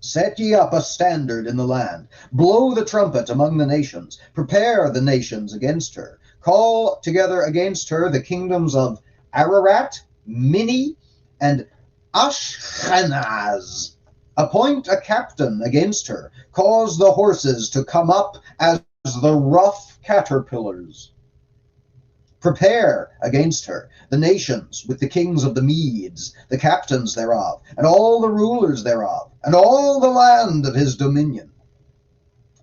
Set ye up a standard in the land. Blow the trumpet among the nations. Prepare the nations against her. Call together against her the kingdoms of Ararat, Minni, and Ashkenaz. Appoint a captain against her. Cause the horses to come up as the rough caterpillars. Prepare against her the nations with the kings of the Medes, the captains thereof, and all the rulers thereof, and all the land of his dominion.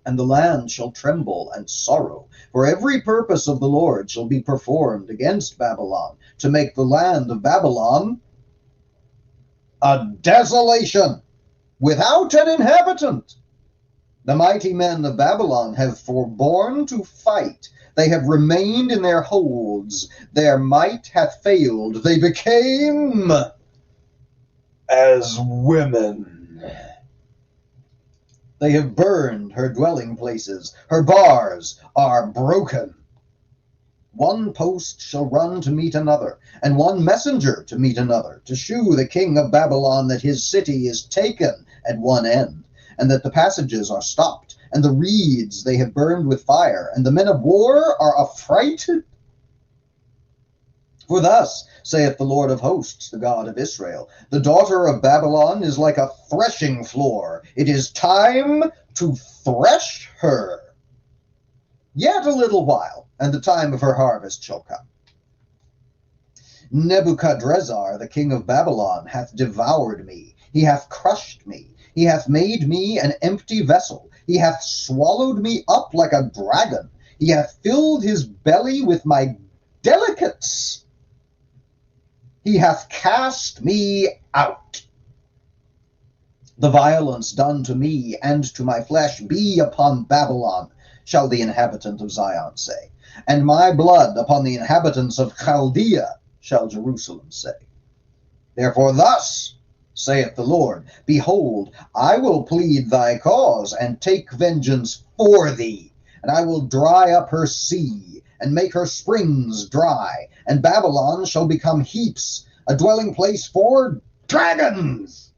And the land shall tremble and sorrow, for every purpose of the Lord shall be performed against Babylon, to make the land of Babylon a desolation, without an inhabitant. The mighty men of Babylon have forborne to fight. They have remained in their holds. Their might hath failed. They became as women. They have burned her dwelling places. Her bars are broken. One post shall run to meet another, and one messenger to meet another, to shew the king of Babylon that his city is taken at one end, and that the passages are stopped, and the reeds they have burned with fire, and the men of war are affrighted. For thus saith the Lord of hosts, the God of Israel, the daughter of Babylon is like a threshing floor. It is time to thresh her. Yet a little while, and the time of her harvest shall come. Nebuchadrezzar, the king of Babylon, hath devoured me. He hath crushed me. He hath made me an empty vessel. He hath swallowed me up like a dragon. He hath filled his belly with my delicates. He hath cast me out. The violence done to me and to my flesh be upon Babylon, shall the inhabitant of Zion say, and my blood upon the inhabitants of Chaldea, shall Jerusalem say. Therefore thus saith the Lord, behold, I will plead thy cause, and take vengeance for thee, and I will dry up her sea, and make her springs dry, and Babylon shall become heaps, a dwelling place for dragons,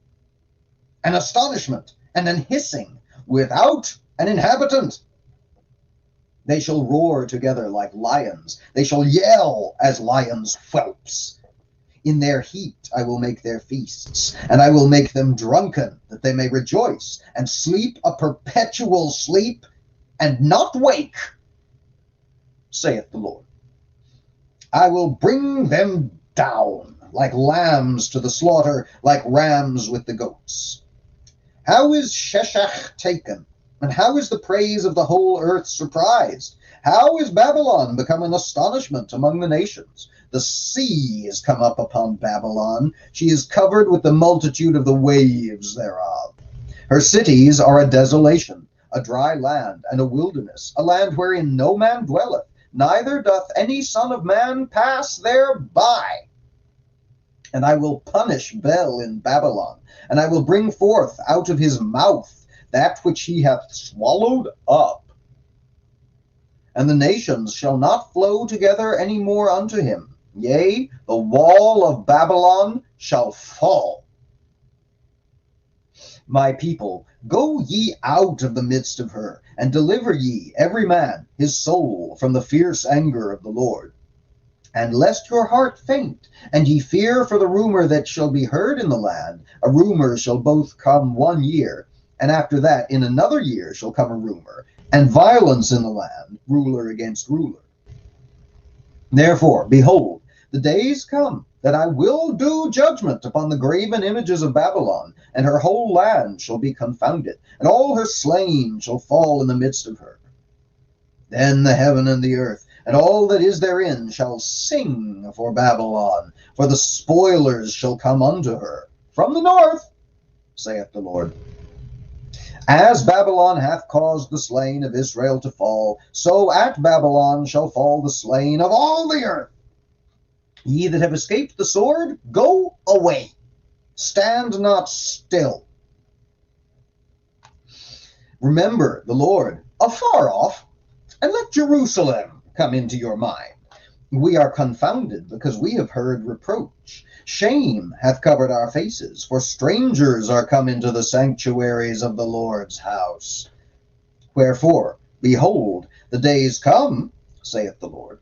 an astonishment, and an hissing, without an inhabitant. They shall roar together like lions. They shall yell as lions' whelps. In their heat I will make their feasts, and I will make them drunken, that they may rejoice, and sleep a perpetual sleep, and not wake, saith the Lord. I will bring them down like lambs to the slaughter, like rams with the goats. How is Sheshach taken? And how is the praise of the whole earth surprised? How is Babylon become an astonishment among the nations? The sea is come up upon Babylon. She is covered with the multitude of the waves thereof. Her cities are a desolation, a dry land, and a wilderness, a land wherein no man dwelleth, neither doth any son of man pass thereby. And I will punish Bel in Babylon, and I will bring forth out of his mouth that which he hath swallowed up. And the nations shall not flow together any more unto him. Yea, the wall of Babylon shall fall. My people, go ye out of the midst of her, and deliver ye every man his soul from the fierce anger of the Lord. And lest your heart faint, and ye fear for the rumor that shall be heard in the land, a rumor shall both come 1 year, and after that in another year shall come a rumor, and violence in the land, ruler against ruler. Therefore, behold, the days come that I will do judgment upon the graven images of Babylon, and her whole land shall be confounded, and all her slain shall fall in the midst of her. Then the heaven and the earth, and all that is therein, shall sing for Babylon, for the spoilers shall come unto her from the north, saith the Lord. As Babylon hath caused the slain of Israel to fall, so at Babylon shall fall the slain of all the earth. Ye that have escaped the sword, go away. Stand not still. Remember the Lord afar off, and let Jerusalem come into your mind. We are confounded because we have heard reproach. Shame hath covered our faces, for strangers are come into the sanctuaries of the Lord's house. Wherefore, behold, the days come, saith the Lord,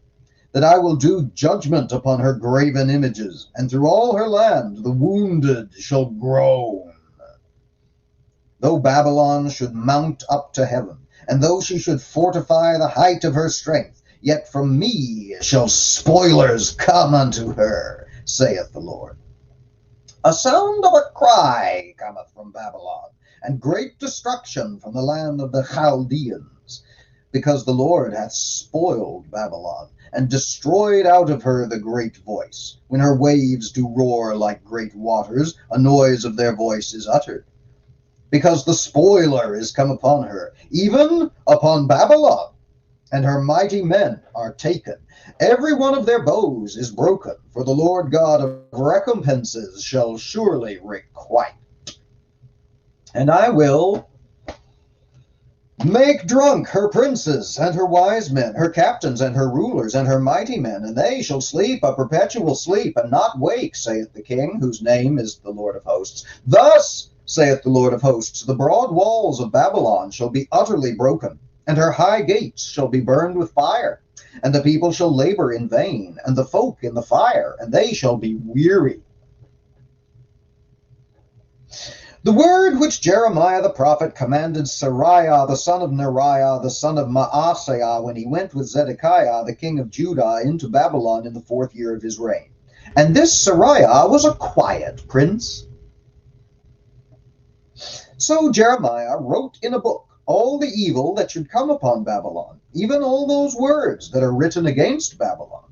that I will do judgment upon her graven images, and through all her land the wounded shall groan. Though Babylon should mount up to heaven, and though she should fortify the height of her strength, yet from me shall spoilers come unto her, saith the Lord. A sound of a cry cometh from Babylon, and great destruction from the land of the Chaldeans, because the Lord hath spoiled Babylon, and destroyed out of her the great voice. When her waves do roar like great waters, a noise of their voice is uttered. Because the spoiler is come upon her, even upon Babylon, and her mighty men are taken. Every one of their bows is broken, for the Lord God of recompenses shall surely requite. And I will make drunk her princes and her wise men, her captains and her rulers and her mighty men, and they shall sleep a perpetual sleep and not wake, saith the King, whose name is the Lord of hosts. Thus saith the Lord of hosts, the broad walls of Babylon shall be utterly broken, and her high gates shall be burned with fire, and the people shall labor in vain, and the folk in the fire, and they shall be weary. The word which Jeremiah the prophet commanded Seraiah the son of Neriah the son of Maaseiah when he went with Zedekiah the king of Judah into Babylon in the 4th year of his reign. And this Seraiah was a quiet prince. So Jeremiah wrote in a book all the evil that should come upon Babylon, even all those words that are written against Babylon.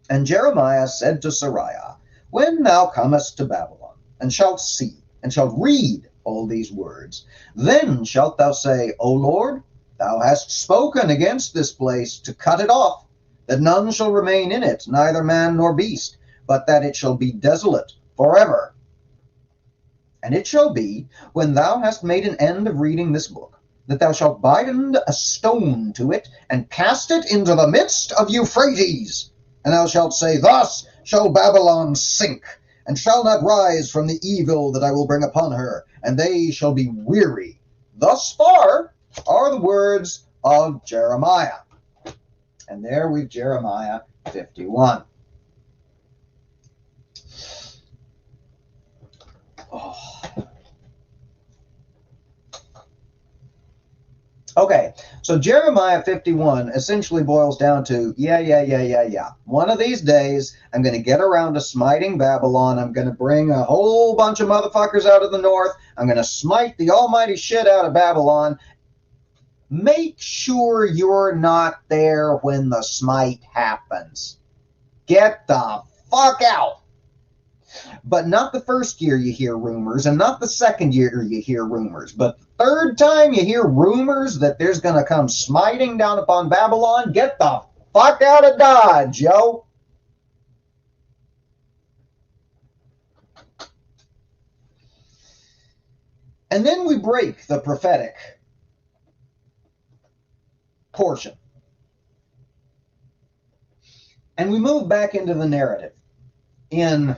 And Jeremiah said to Seraiah, when thou comest to Babylon, and shalt see, and shalt read all these words, then shalt thou say, O Lord, thou hast spoken against this place to cut it off, that none shall remain in it, neither man nor beast, but that it shall be desolate forever. And it shall be, when thou hast made an end of reading this book, that thou shalt bind a stone to it, and cast it into the midst of Euphrates. And thou shalt say, thus shall Babylon sink, and shall not rise from the evil that I will bring upon her, and they shall be weary. Thus far are the words of Jeremiah. And there we've Jeremiah 51. Oh. Okay, so Jeremiah 51 essentially boils down to, yeah. One of these days, I'm going to get around to smiting Babylon. I'm going to bring a whole bunch of motherfuckers out of the north. I'm going to smite the almighty shit out of Babylon. Make sure you're not there when the smite happens. Get the fuck out. But not the first year you hear rumors, and not the second year you hear rumors, but the third time you hear rumors that there's going to come smiting down upon Babylon, get the fuck out of Dodge, yo. And then we break the prophetic portion. And we move back into the narrative in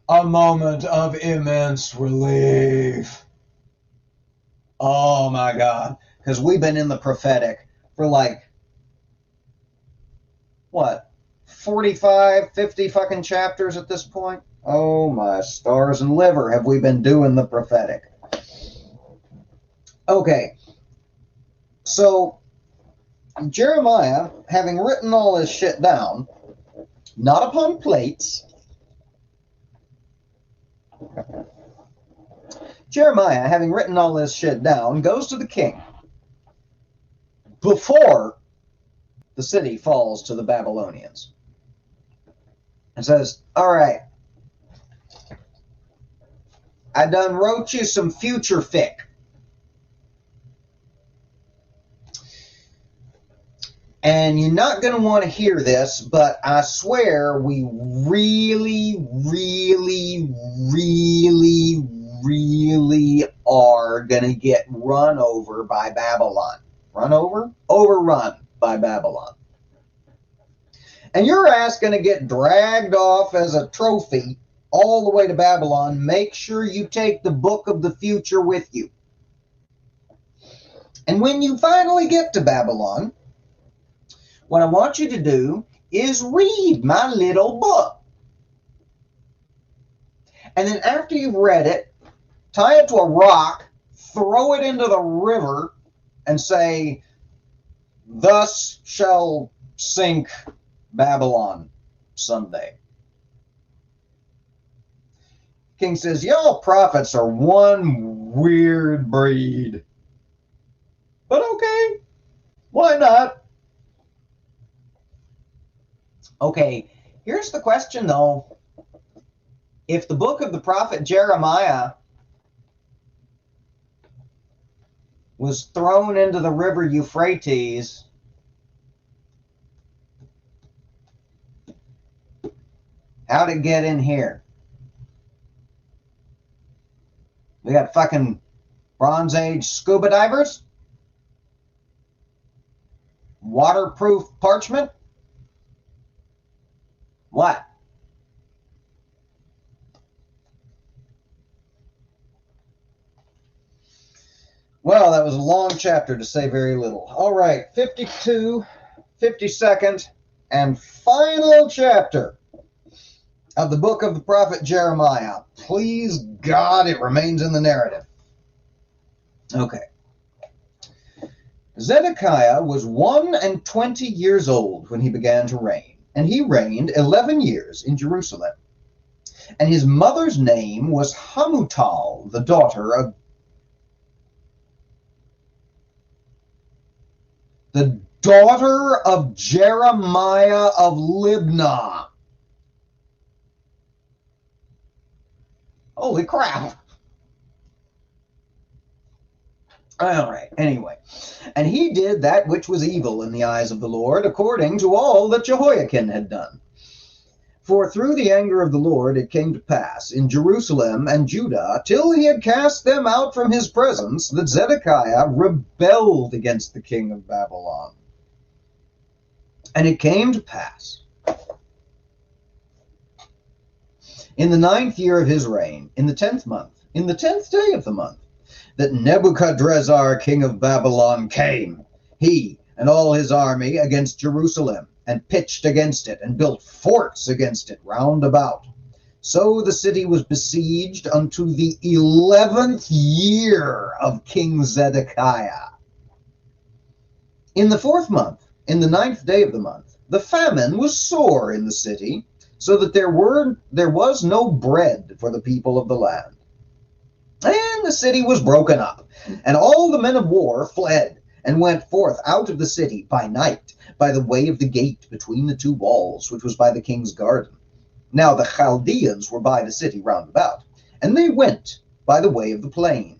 a moment of immense relief. Oh my God. Because we've been in the prophetic for like, what, 45, 50 fucking chapters at this point? Oh my stars and liver, have we been doing the prophetic. Okay. So, Jeremiah, having written all this shit down, not upon plates, Jeremiah, having written all this shit down, goes to the king before the city falls to the Babylonians and says, all right, I done wrote you some future fic. And you're not going to want to hear this, but I swear we really are going to get run over by Babylon. Run over? Overrun by Babylon. And your ass going to get dragged off as a trophy all the way to Babylon. Make sure you take the book of the future with you. And when you finally get to Babylon, what I want you to do is read my little book. And then after you've read it, tie it to a rock, throw it into the river, and say, "Thus shall sink Babylon someday." King says, "Y'all prophets are one weird breed." But okay, why not? Okay, here's the question though. If the book of the prophet Jeremiah was thrown into the river Euphrates, how'd it get in here? We got fucking Bronze Age scuba divers? Waterproof parchment? What? Well, that was a long chapter to say very little. All right, 52nd, and final chapter of the book of the prophet Jeremiah. Please God, it remains in the narrative. Okay. Zedekiah was 21 years old when he began to reign, and he reigned 11 years in Jerusalem. And his mother's name was Hamutal, the daughter of Jeremiah of Libnah. Holy crap. All right, anyway. And he did that which was evil in the eyes of the Lord, according to all that Jehoiakim had done. For through the anger of the Lord it came to pass in Jerusalem and Judah, till he had cast them out from his presence, that Zedekiah rebelled against the king of Babylon. And it came to pass, in the 9th year of his reign, in the 10th month, in the 10th day of the month, that Nebuchadrezzar, king of Babylon, came, he and all his army, against Jerusalem, and pitched against it, and built forts against it round about. So the city was besieged unto the 11th year of King Zedekiah. In the 4th month, in the 9th day of the month, the famine was sore in the city, so that there was no bread for the people of the land. And the city was broken up, and all the men of war fled, and went forth out of the city by night, by the way of the gate between the two walls, which was by the king's garden. Now the Chaldeans were by the city round about, and they went by the way of the plain.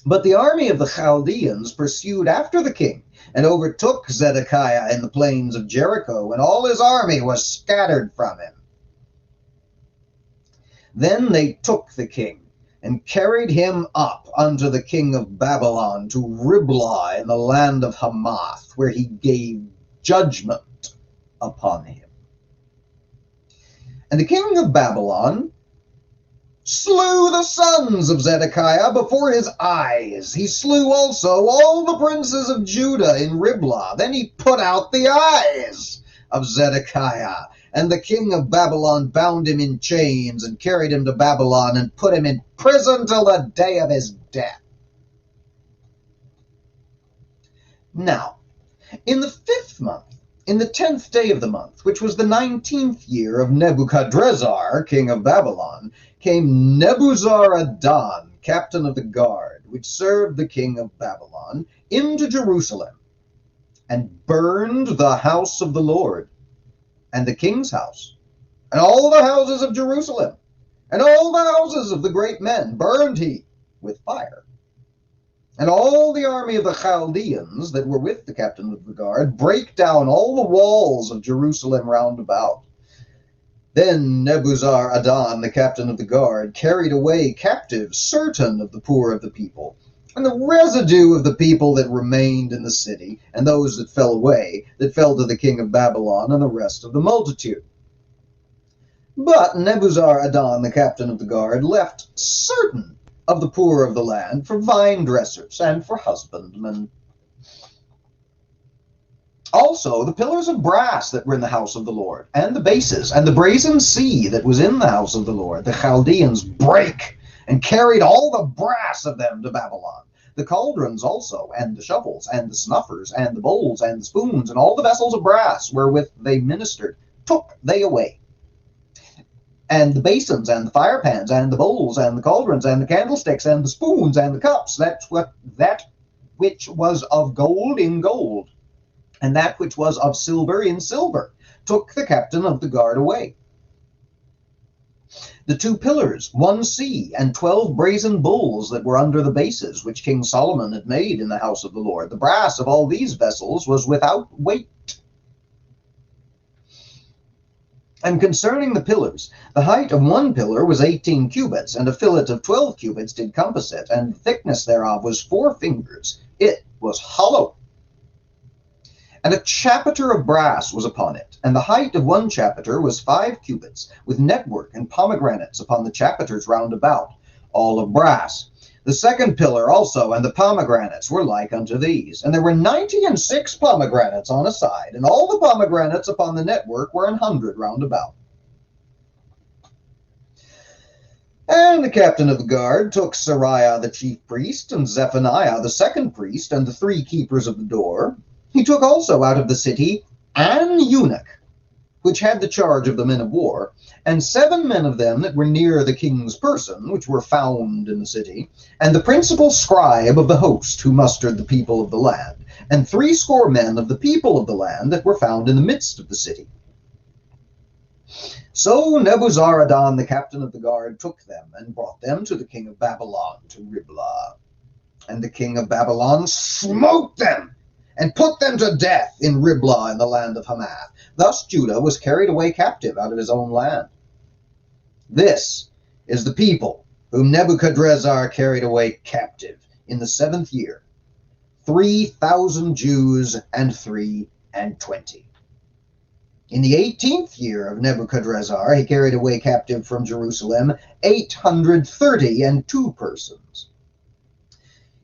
But the army of the Chaldeans pursued after the king, and overtook Zedekiah in the plains of Jericho, and all his army was scattered from him. Then they took the king, and carried him up unto the king of Babylon to Riblah in the land of Hamath, where he gave judgment upon him. And the king of Babylon slew the sons of Zedekiah before his eyes. He slew also all the princes of Judah in Riblah. Then he put out the eyes of Zedekiah. And the king of Babylon bound him in chains, and carried him to Babylon, and put him in prison till the day of his death. Now, in the 5th month, in the 10th day of the month, which was the 19th year of Nebuchadrezzar, king of Babylon, came Nebuzaradan, captain of the guard, which served the king of Babylon, into Jerusalem, and burned the house of the Lord, and the king's house, and all the houses of Jerusalem, and all the houses of the great men burned he with fire. And all the army of the Chaldeans that were with the captain of the guard brake down all the walls of Jerusalem round about. Then Nebuzaradan, the captain of the guard, carried away captive certain of the poor of the people, and the residue of the people that remained in the city, and those that fell away, that fell to the king of Babylon, and the rest of the multitude. But Nebuzaradan, the captain of the guard, left certain of the poor of the land, for vine dressers, and for husbandmen. Also the pillars of brass that were in the house of the Lord, and the bases, and the brazen sea that was in the house of the Lord, the Chaldeans brake, and carried all the brass of them to Babylon. The cauldrons also, and the shovels, and the snuffers, and the bowls, and the spoons, and all the vessels of brass wherewith they ministered, took they away. And the basins, and the firepans, and the bowls, and the cauldrons, and the candlesticks, and the spoons, and the cups, that which was of gold in gold, and that which was of silver in silver, took the captain of the guard away. The 2 pillars, 1 sea, and 12 brazen bulls that were under the bases, which King Solomon had made in the house of the Lord. The brass of all these vessels was without weight. And concerning the pillars, the height of 1 pillar was 18 cubits, and a fillet of 12 cubits did compass it, and the thickness thereof was 4 fingers. It was hollow. And a chapiter of brass was upon it, and the height of 1 chapiter was 5 cubits, with network and pomegranates upon the chapiters round about, all of brass. The 2nd pillar also, and the pomegranates were like unto these. And there were 96 pomegranates on a side, and all the pomegranates upon the network were 100 round about. And the captain of the guard took Sariah the chief priest, and Zephaniah the 2nd priest, and the 3 keepers of the door. He took also out of the city an eunuch, which had the charge of the men of war, and 7 men of them that were near the king's person, which were found in the city, and the principal scribe of the host, who mustered the people of the land, and 80 men of the people of the land that were found in the midst of the city. So Nebuzaradan, the captain of the guard, took them, and brought them to the king of Babylon, to Riblah. And the king of Babylon smote them, and put them to death in Riblah in the land of Hamath. Thus Judah was carried away captive out of his own land. This is the people whom Nebuchadrezzar carried away captive in the 7th year, 3,000 Jews and 23. In the 18th year of Nebuchadrezzar, he carried away captive from Jerusalem 832 persons.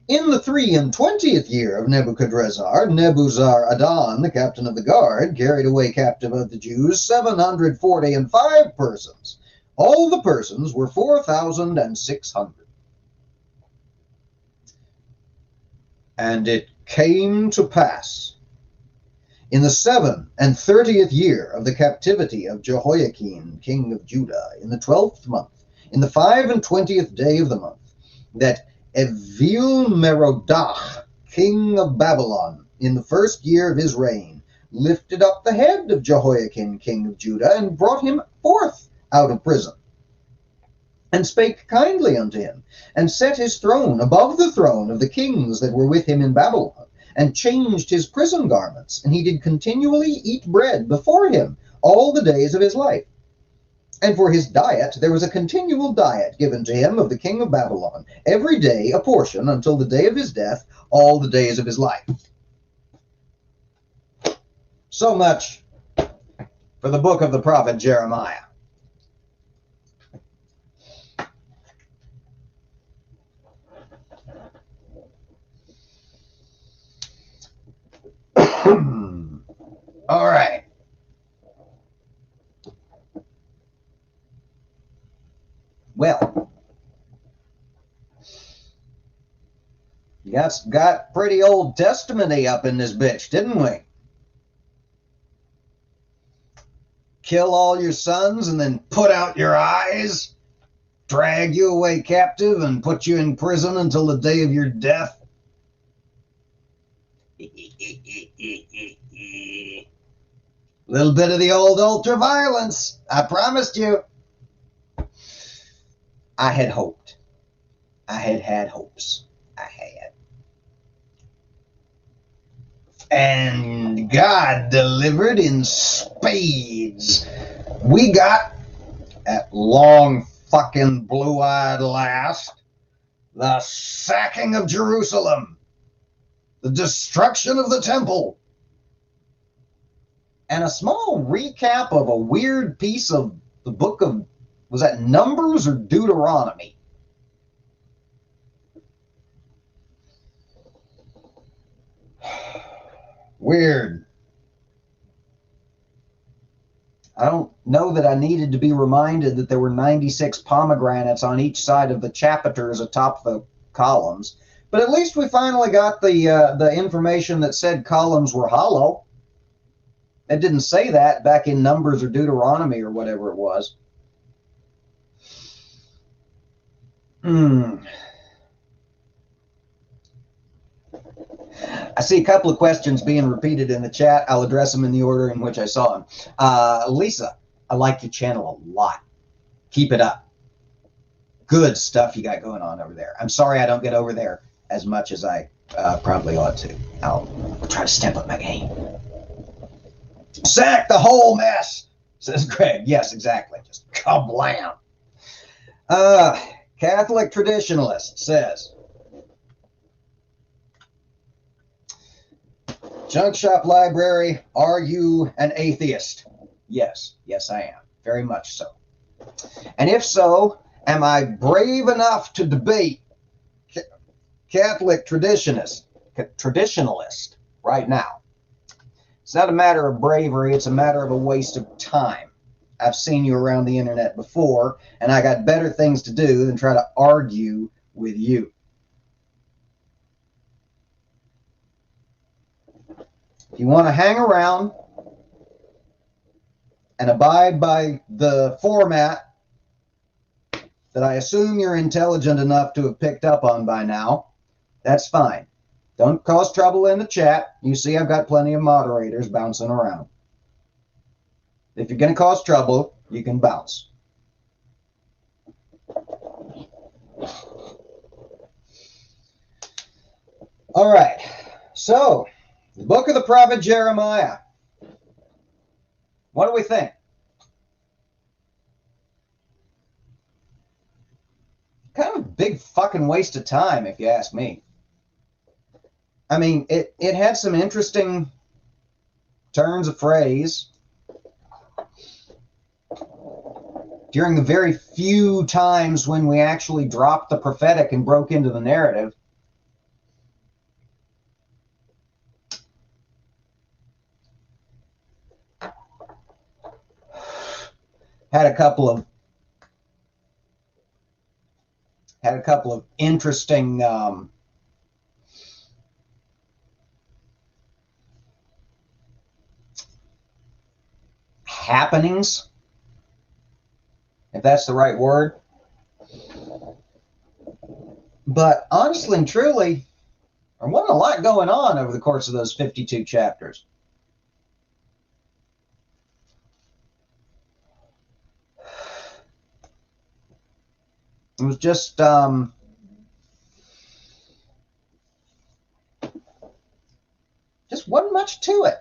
In the 23rd year of Nebuchadrezzar, Nebuzaradan, the captain of the guard, carried away captive of the Jews 745 persons. All the persons were 4,600. And it came to pass, in the 37th year of the captivity of Jehoiakim, king of Judah, in the 12th month, in the 25th day of the month, that Evil-Merodach, king of Babylon, in the 1st year of his reign, lifted up the head of Jehoiakim, king of Judah, and brought him forth out of prison, and spake kindly unto him, and set his throne above the throne of the kings that were with him in Babylon, and changed his prison garments, and he did continually eat bread before him all the days of his life. And for his diet there was a continual diet given to him of the king of Babylon, every day a portion until the day of his death, all the days of his life. So much for the book of the prophet Jeremiah. All right. Well, you got pretty Old Testament-y up in this bitch, didn't we? Kill all your sons and then put out your eyes, drag you away captive and put you in prison until the day of your death. Little bit of the old ultra-violence, I promised you. I had hoped. I had hopes. I had. And God delivered in spades. We got, at long fucking blue-eyed last, the sacking of Jerusalem, the destruction of the temple, and a small recap of a weird piece of the book of, was that Numbers or Deuteronomy? Weird. I don't know that I needed to be reminded that there were 96 pomegranates on each side of the chapters atop the columns. But at least we finally got the information that said columns were hollow. It didn't say that back in Numbers or Deuteronomy or whatever it was. I see a couple of questions being repeated in the chat. I'll address them in the order in which I saw them. Lisa, I like your channel a lot. Keep it up. Good stuff you got going on over there. I'm sorry I don't get over there as much as I probably ought to. I'll try to step up my game. Sack the whole mess, says Greg. Yes, exactly. Just kablam. Catholic traditionalist says, Junk Shop Library, are you an atheist? Yes, yes I am. Very much so. And if so, am I brave enough to debate Catholic traditionalist right now? It's not a matter of bravery, it's a matter of a waste of time. I've seen you around the internet before, and I got better things to do than try to argue with you. If you want to hang around and abide by the format that I assume you're intelligent enough to have picked up on by now, that's fine. Don't cause trouble in the chat. You see I've got plenty of moderators bouncing around. If you're going to cause trouble, you can bounce. All right. So, the book of the prophet Jeremiah. What do we think? Kind of a big fucking waste of time, if you ask me. I mean, it had some interesting turns of phrase during the very few times when we actually dropped the prophetic and broke into the narrative. Had a couple of interesting happenings, if that's the right word. But honestly and truly, there wasn't a lot going on over the course of those 52 chapters. It was just wasn't much to it.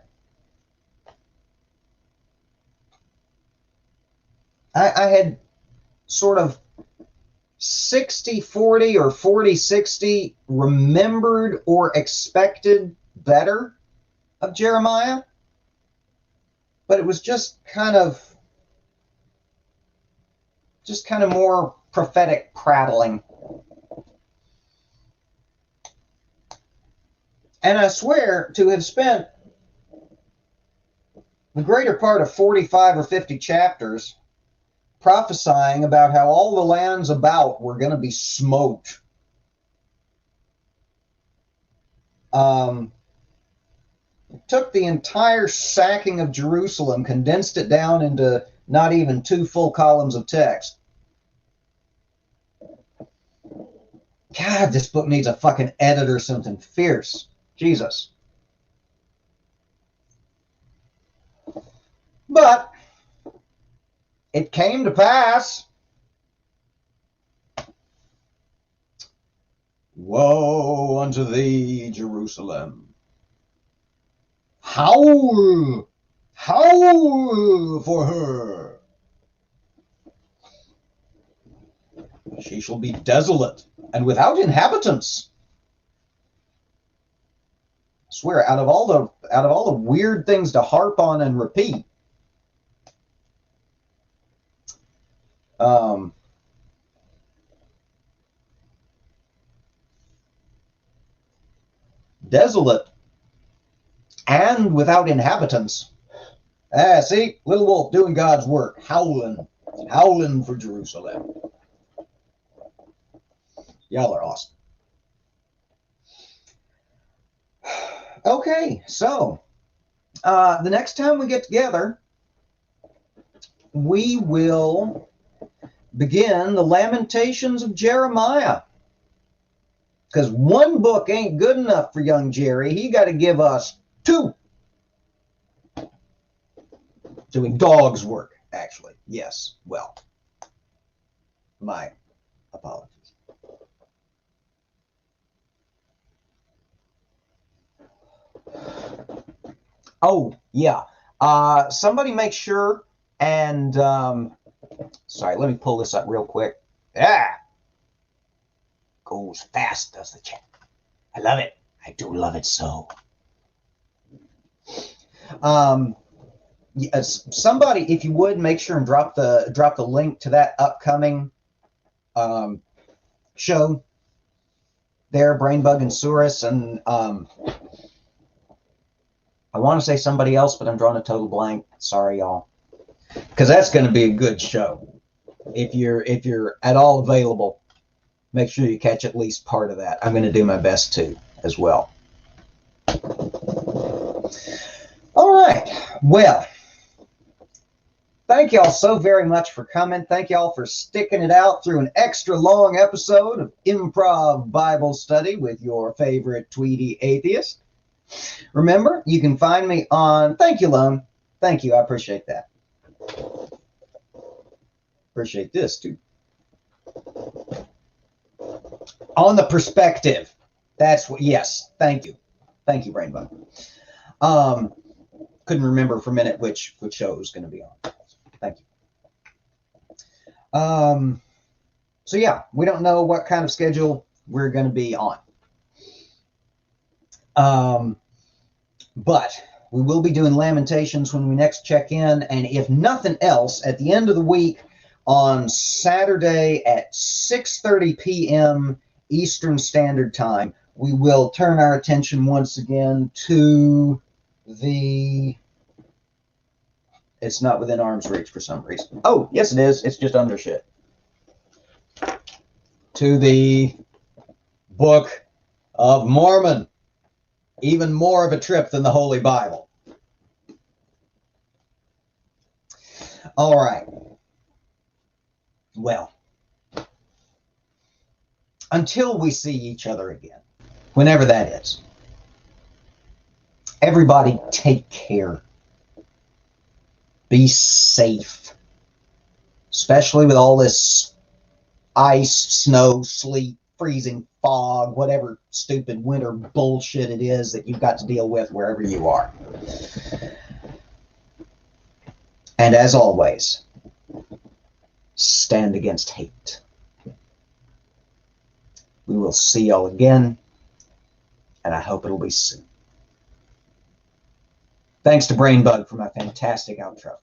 I had sort of 60-40 or 40-60 remembered or expected better of Jeremiah, but it was just kind of more prophetic prattling. And I swear to have spent the greater part of 45 or 50 chapters prophesying about how all the lands about were going to be smoked. Took the entire sacking of Jerusalem, condensed it down into not even 2 full columns of text. God, this book needs a fucking edit or something fierce. Jesus. But it came to pass. Woe unto thee, Jerusalem. Howl, howl for her. She shall be desolate and without inhabitants. I swear, out of all the weird things to harp on and repeat, desolate and without inhabitants. See, little wolf doing God's work, howling for Jerusalem. Y'all are awesome. Okay, so the next time we get together, we will begin the Lamentations of Jeremiah. Because one book ain't good enough for young Jerry. He got to give us 2. Doing dog's work, actually. Yes, well, my apologies. Oh, yeah. Somebody make sure and, sorry, let me pull this up real quick. Goes fast, does the chat. I love it. I do love it so. Yes, somebody, if you would, make sure and drop the link to that upcoming show there, Brainbug and Surus, and I want to say somebody else, but I'm drawing a total blank. Sorry, y'all, because that's going to be a good show. If you're at all available, make sure you catch at least part of that. I'm going to do my best to as well. All right. Well, thank y'all so very much for coming. Thank y'all for sticking it out through an extra long episode of Improv Bible Study with your favorite Tweety Atheist. Remember, you can find me on... Thank you, Lone. Thank you. I appreciate that. Appreciate this, too. On the perspective. That's what... Yes. Thank you. Thank you, Brainbug. Couldn't remember for a minute which show it was going to be on. Thank you. So, yeah, we don't know what kind of schedule we're going to be on. But we will be doing Lamentations when we next check in. And if nothing else, at the end of the week on Saturday at 6:30 p.m. Eastern Standard Time, we will turn our attention once again to the... It's not within arm's reach for some reason. Oh, yes, it is. It's just under shit. To the Book of Mormon. Even more of a trip than the Holy Bible. All right. Well, until we see each other again, whenever that is, everybody take care. Be safe. Especially with all this ice, snow, sleet, freezing, fog, whatever stupid winter bullshit it is that you've got to deal with wherever you are. And as always, stand against hate. We will see y'all again, and I hope it'll be soon. Thanks to Brainbug for my fantastic outro.